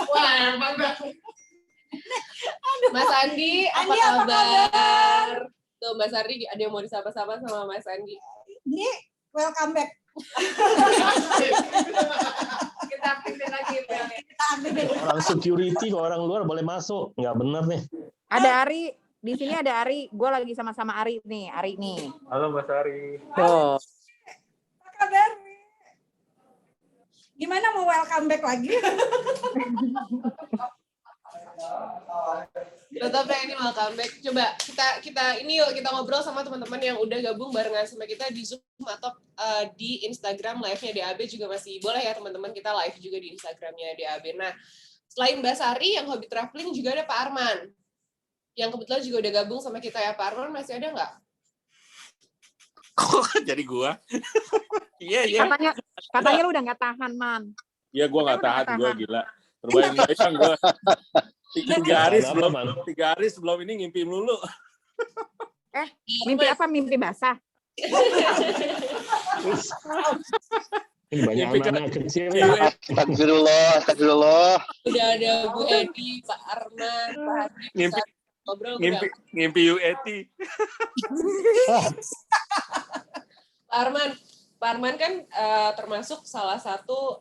wah, bangga. Mas Andi, apa kabar? Tuh, Mas Andi, ada yang mau disapa-sapa sama Mas Andi? Ini welcome back. Kita aktifin lagi. Orang security ke orang luar boleh masuk, nggak bener nih. Ada Ari, di sini ada Ari. Gue lagi sama-sama Ari nih, Halo Mbak Sari. Tuh. Apa kabar? Gimana mau welcome back lagi? Tetap ya, ini welcome back. Coba kita ini yuk, kita ngobrol sama teman-teman yang udah gabung barengan sama kita di Zoom atau di Instagram live-nya DAB juga masih boleh ya teman-teman, kita live juga di Instagram-nya DAB. Nah, selain Mbak Sari yang hobi traveling juga ada Pak Arman. Yang kebetulan juga udah gabung sama kita ya. Pak Arman masih ada nggak? Kok jadi gua? Iya. Katanya lu udah nggak tahan, Man. Iya, gua nggak tahan, gua gila. Terbayang-bayang gua. 3 hari sebelum ini ngimpi melulu. Mimpi apa? Mimpi basah? Ini banyak anak kecil. Astagfirullah. Udah ada Bu Edi, Pak Arman, Pak Hadi. Ngimpi UET. Pak Arman kan termasuk salah satu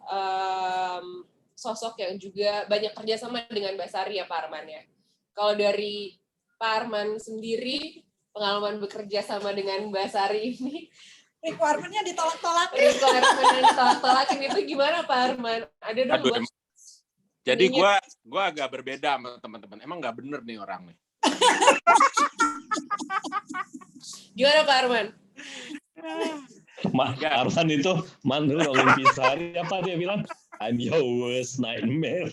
sosok yang juga banyak kerjasama dengan Mbak Sari ya Pak Arman ya. Kalau dari Pak Arman sendiri, pengalaman bekerja sama dengan Mbak Sari ini, requirement-nya ditolak-tolakin. Requirement-nya ditolak-tolakin itu gimana Pak Arman? Ada dong buat... Jadi gue agak berbeda sama teman-teman. Emang nggak bener nih orang nih. Gimana Pak Arman? Arman itu mantul Olimpi Sari apa dia bilang? I'm your worst nightmare.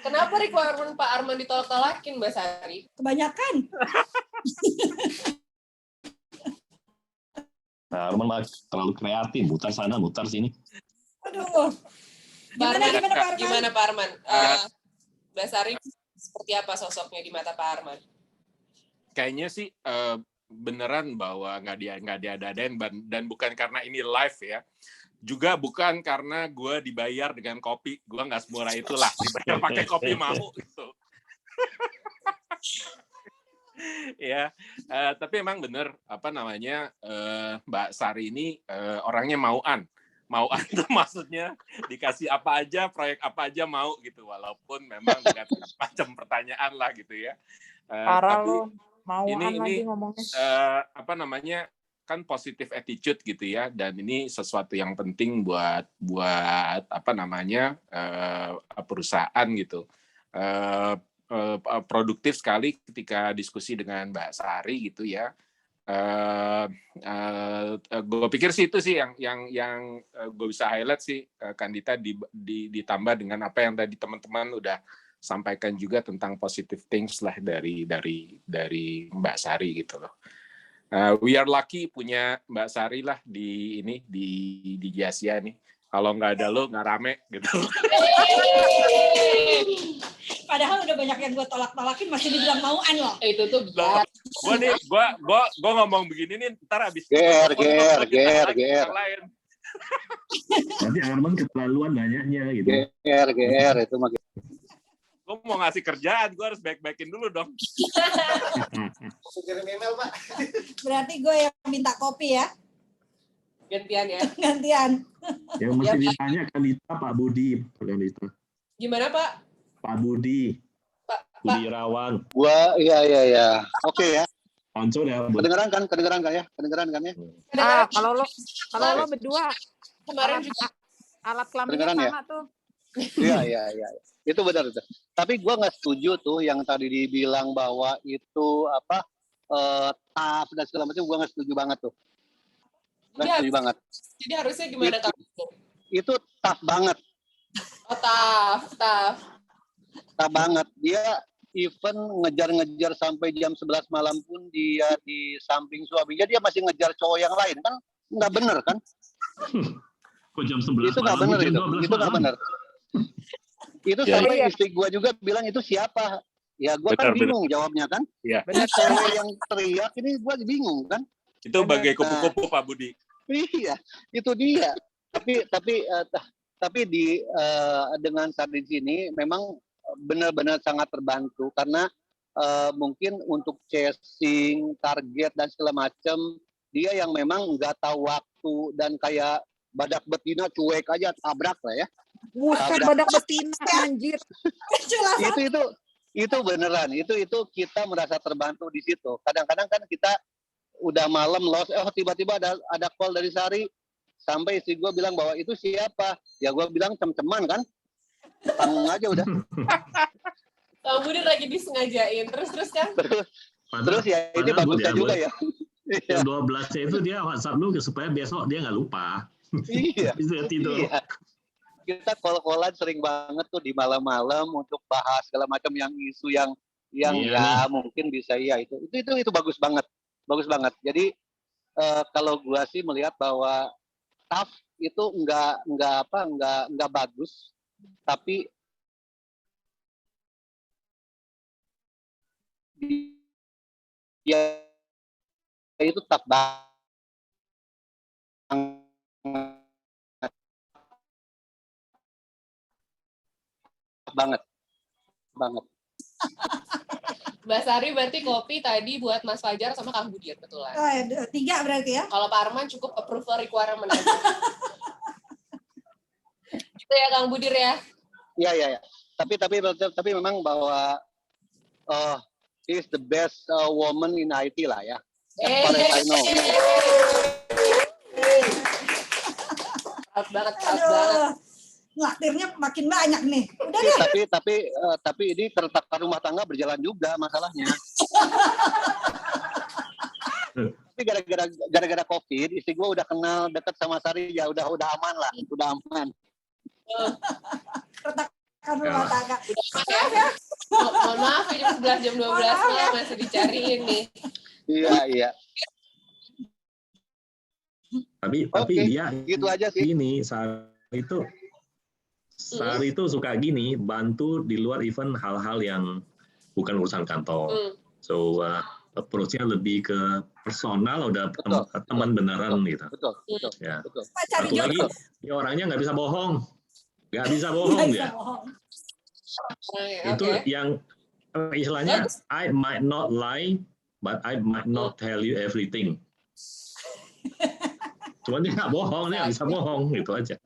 Kenapa requirement Pak Arman ditolak-tolakin Mbak Sari? Kebanyakan. Nah, Arman terlalu kreatif, mutar sana, mutar sini. Aduh. Gimana Pak Arman? Mbak Sari seperti apa sosoknya di mata Pak Arman? Kayaknya sih beneran bahwa nggak diada-adain dan bukan karena ini live ya. Juga bukan karena gue dibayar dengan kopi. Gue nggak semurah itulah. Dibayar pakai kopi mau gitu. Ya, tapi emang bener Mbak Sari ini orangnya mauan tuh maksudnya dikasih apa aja, proyek apa aja mau gitu, walaupun memang dengan macam pertanyaan lah gitu ya. Tapi ini ngomongnya kan positive attitude gitu ya, dan ini sesuatu yang penting buat perusahaan gitu. Produktif sekali ketika diskusi dengan Mbak Sari gitu ya. Gue pikir sih itu sih yang gue bisa highlight sih, Kandita, ditambah dengan apa yang tadi teman-teman udah sampaikan juga tentang positive things lah dari Mbak Sari gitu loh. We are lucky punya Mbak Sari lah di Asia nih. Kalau nggak ada lo nggak rame gitu. Padahal udah banyak yang gue tolak-tolakin masih dibilang mauan loh. Itu tuh benar. Gue ngomong begini nih ntar abis ger. Nanti Arman keterlaluan banyaknya gitu. Ger itu mah. Gue mau ngasih kerjaan, gue harus back-backin dulu dong. Kirim email, Pak. Berarti gue yang minta kopi ya. Gantian ya. Gantian. Yang mesti ditanya Kandita Pak Budi. Gimana Pak? Pak Budi. Budi Irawan. Gua iya. Oke ya. Konco ya. Kedengeran kan ya? Kalau lo berdua kemarin juga alat kelaminnya sama tuh. Iya. Itu benar itu. Tapi gue nggak setuju tuh yang tadi dibilang bahwa itu apa tough dan segala macam. Gue nggak setuju banget tuh. Nggak setuju banget. Jadi harusnya gimana Kang? Itu tough banget. Oh, tough. Tough banget. Dia even ngejar-ngejar sampai jam 11 malam pun dia di samping suaminya, dia masih ngejar cowok yang lain kan? Nggak bener kan? Kok jam 11 Itu nggak malam, bener jam itu. 12 Itu nggak malam. bener. Itu Ya. sampai istri gue juga bilang itu siapa? Ya gue kan Benar, bingung jawabnya kan. Iya. Cewek yang teriak ini gue bingung kan. Itu bagai kupu-kupu Pak Budi. Iya, itu dia. Tapi dengan saat di sini memang benar-benar sangat terbantu karena mungkin untuk chasing target dan segala macam dia yang memang nggak tahu waktu dan kayak badak betina cuek aja tabrak lah ya. Buset, Tabrak. badak betina anjir. Itu beneran. Itu kita merasa terbantu di situ. Kadang-kadang kan kita udah malam lost, tiba-tiba ada call dari Sari. Sampai istri gue bilang bahwa itu siapa? Ya gue bilang cem-ceman kan. Tanggung aja udah. Kang Budi lagi disengajain. Terus kan? Terus ya ini Padahal bagusnya dia juga ya. Jam 12 itu dia WhatsApp lu supaya besok dia nggak lupa. Iya. Bisa tidur. Iya. Kita call-callan sering banget tuh di malam-malam untuk bahas segala macam yang isu yang Iya ya mungkin bisa ya itu bagus banget. Bagus banget. Jadi kalau gua sih melihat bahwa tough itu enggak bagus, tapi dia itu tough banget. Mbak Sari berarti kopi tadi buat Mas Fajar sama Kang Budi kebetulan. 3 berarti ya. Kalau Pak Arman cukup approval requirement aja. Gitu ya Kang Budir ya. Iya. Tapi memang bahwa she is the best woman in IT lah ya. As far as I know. Proud banget. Ngelaktirnya makin banyak nih. Udah deh. Tapi ini kereta rumah tangga berjalan juga masalahnya. Tapi gara-gara COVID, istri gue udah kenal dekat sama Sari, ya udah aman lah, udah aman. Retakan rumah tangga. Mohon maaf ini 11 jam 12 malam masih dicariin nih. Iya. Tapi dia gitu aja sih. Gini, Sari itu suka gini, bantu di luar event hal-hal yang bukan urusan kantor. So approach-nya lebih ke personal, udah teman beneran gitu. Betul. Ya. Betul. Satu lagi, dia orangnya nggak bisa bohong. Nggak bisa bohong dia. Itu yang istilahnya I might not lie, but I might not tell you everything. Cuman dia nggak bohong, dia nggak bisa bohong, gitu aja.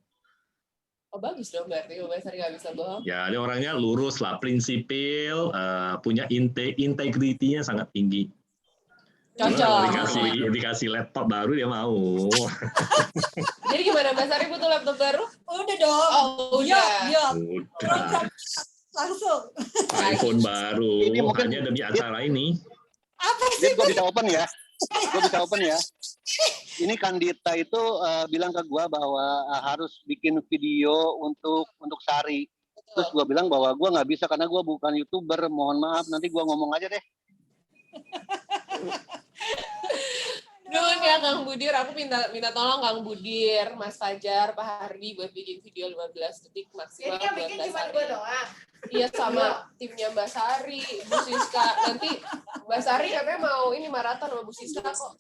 Oh bagus dong berarti Mbak Sari nggak bisa bohong. Ya, dia orangnya lurus lah, prinsipil, punya integritinya sangat tinggi. Cocok. Dikasih laptop baru dia mau. Jadi gimana Mbak Sari butuh laptop baru? Udah dong. Oh udah. Udah. Langsung. iPhone baru, Ini mungkin- hanya demi acara ini. Apa Jadi sih? gue bisa open ya. Ini Kandita itu bilang ke gue bahwa harus bikin video untuk Sari. Terus gue bilang bahwa gue nggak bisa karena gue bukan YouTuber. Mohon maaf, nanti gue ngomong aja deh. Dulu ya Kang Budir, aku minta tolong Kang Budir, Mas Fajar, Pak Hardi buat bikin video 15 detik maksimal buat Mbak Sari. doang. Iya sama timnya Mbak Sari, Bu Siska. Nanti Mbak Sari katanya mau ini maraton sama Bu Siska kok.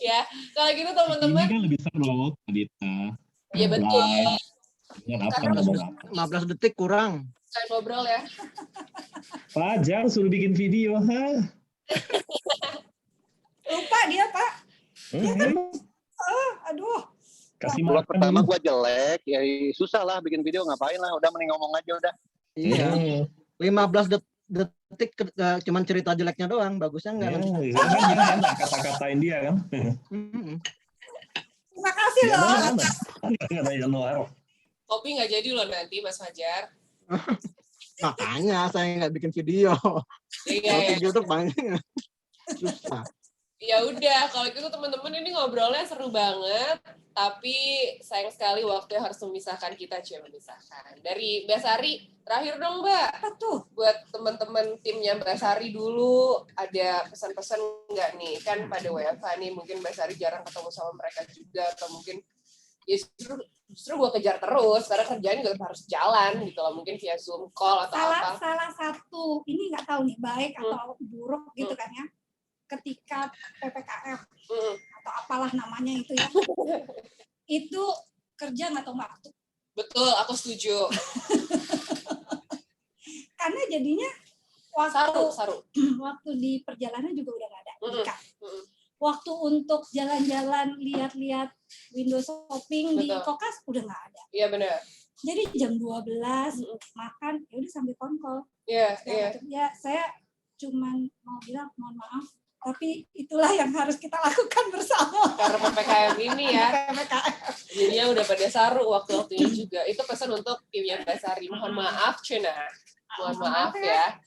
Ya, kalau gitu Ini teman-teman. kan lebih seru, Adita. Iya betul. Dengan apa ngomong apa? 15 detik kurang. Saya ngobrol ya. Fajar suruh bikin video, ha? Lupa dia, Pak. Aduh. Kasih Buat makan pertama dulu. gue jelek, ya susah lah bikin video, ngapain lah. Udah mending ngomong aja udah. Iya. Hmm. 15 detik cuman cerita jeleknya doang, bagusnya enggak. Kan dia enak kata-katain dia kan. Terima kasih Di loh. Anwar mana? Kata Anwar. Kopi nggak jadi loh nanti Mas Fajar. Makanya saya nggak bikin video. Iya Kalau ya. video tuh banyak susah. Ya udah, kalau gitu teman-teman ini ngobrolnya seru banget, tapi sayang sekali waktunya harus memisahkan kita, memisahkan. Dari Mbak Sari, terakhir dong Mbak. Apa tuh? Buat teman-teman timnya Mbak Sari dulu, ada pesan-pesan nggak nih? Kan pada WFH nih, mungkin Mbak Sari jarang ketemu sama mereka juga, atau mungkin ya justru gue kejar terus, karena kerjaan juga harus jalan gitu loh, mungkin via Zoom call atau apa. Salah satu, ini nggak tahu nih, baik atau buruk gitu kan ya, ketika PPKM atau apalah namanya itu ya, itu kerja nggak tahu waktu. Betul, aku setuju. Karena jadinya Saru. waktu di perjalanan juga udah nggak ada. Waktu untuk jalan-jalan, lihat-lihat window shopping di Kokas udah nggak ada. Iya benar. Jadi jam 12 makan, ya udah sambil konkol. Iya. Ya saya cuman mau bilang mohon maaf, tapi itulah yang harus kita lakukan bersama. Karena PPKM ini ya. Jadinya udah pada saru waktu-waktunya juga. Itu pesan untuk timnya Mbak Sari. Mohon maaf, Cina. Mohon maaf ya.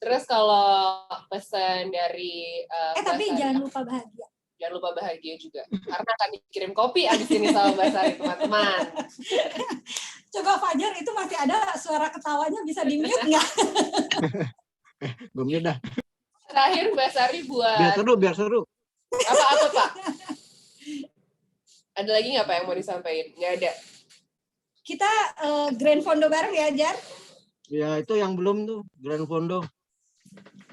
Terus kalau pesan dari tapi Mbak Sari, jangan lupa bahagia. Jangan lupa bahagia juga. Karena akan dikirim kopi abis ini sama Mbak Sari, teman-teman. Coba Fajar, itu masih ada suara ketawanya, bisa di-mute nggak? Gue mute dah. Terakhir Mbak Sari buat... Biar seru. Apa Pak? Ada lagi nggak Pak yang mau disampaikan? Nggak ada. Kita Grand Fondo bareng ya, Jar? Ya itu yang belum tuh, Grand Fondo.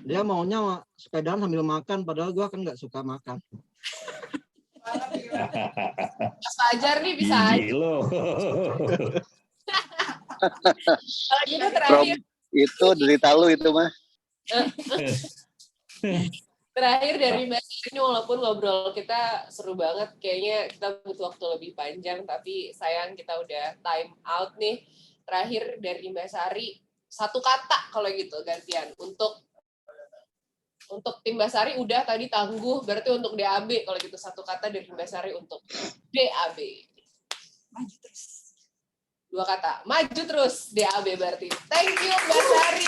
Dia maunya sepedaan sambil makan, padahal gue kan nggak suka makan. Mas Fajar nih bisa aja. Kalau gitu terakhir. Itu derita lu itu mah. Terakhir dari Mbak Sari ini, walaupun ngobrol kita seru banget, kayaknya kita butuh waktu lebih panjang, tapi sayang kita udah time out nih. Terakhir dari Mbak Sari, satu kata kalau gitu gantian untuk tim Mbak Sari udah tadi tangguh, berarti untuk DAB kalau gitu satu kata dari Mbak Sari untuk DAB. Maju terus. Dua kata, maju terus DAB berarti. Thank you Mbak Sari.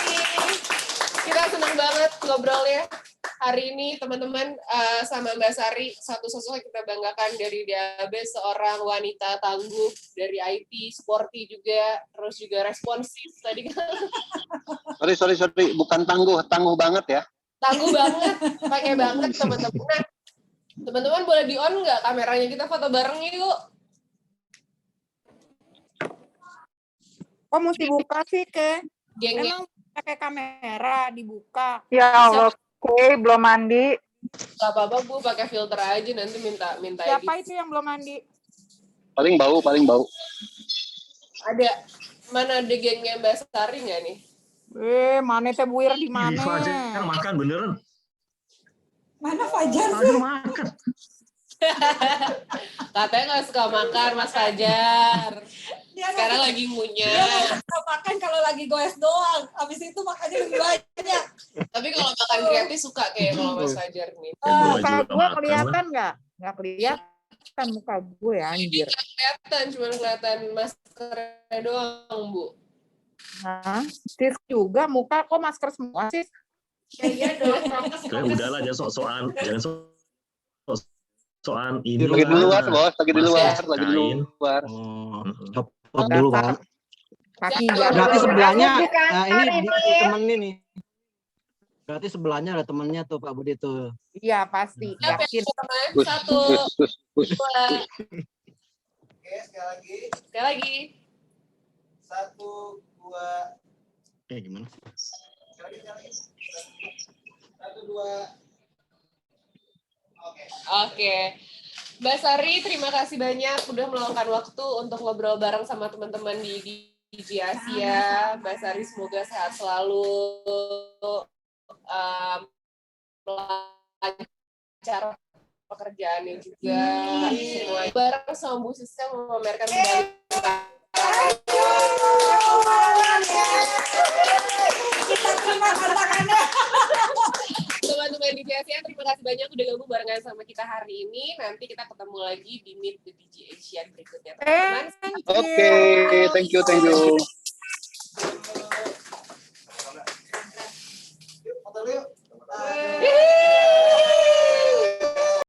Kita senang banget ngobrolnya hari ini teman-teman sama Mbak Sari, satu sosok yang kita banggakan dari DAB, seorang wanita tangguh dari IT, sporty juga, terus juga responsif tadi kan. Sorry, bukan tangguh banget ya. Tangguh banget, pakai banget teman-teman. Nah, teman-teman boleh di on nggak kameranya, kita foto bareng yuk. Kok mesti buka sih, Ke? Gengnya. Emang pakai kamera dibuka? Ya Allah, oke, belum mandi. Gak apa-apa Bu, pakai filter aja, nanti minta Siapa edit. itu yang belum mandi? Paling bau. Ada, mana ada gengnya Mbak Sari nggak nih? Mana teh buir di mana? Fajar makan beneran. Mana Fajar sih? Makan. Katanya nggak suka makan Mas Fajar. Sekarang lagi ngunyah. Dia nggak suka makan kalau lagi goes doang. Habis itu makannya lebih banyak. Tapi kalau makan gratis suka kayak kalau Mas Fajar nih. Muka gue kelihatan nggak? Nggak kelihatan muka gue ya, anjir. Kelihatan, cuma kelihatan maskernya doang Bu. Nah, sis juga muka kok masker semua sih? Iya dong. Udahlah jangan sok-sokan, sokan ini. Lagi di luar, Bos. Lagi di luar. Copot dulu kan. Kaki Berarti sebelahnya ini temennya nih. Berarti sebelahnya ada temennya tuh Pak Budi tuh. Iya pasti, yakin. Satu, dua. Oke, sekali lagi. 1, 2. Gimana? Sekali lagi. 1, 2. Oke. Mbak Sari, terima kasih banyak udah meluangkan waktu untuk ngobrol bareng sama teman-teman di DJ Asia. Mbak Sari semoga sehat selalu, lancar pekerjaannya juga. Semua bareng sama Bu Siska memamerkan kembali. Kita terima tantangannya. Teman-teman DJ Asia, terima terima kasih banyak udah gabung barengan sama kita hari ini. Nanti kita ketemu lagi di Meet the DJ Asian berikutnya, teman-teman. Oke, thank you.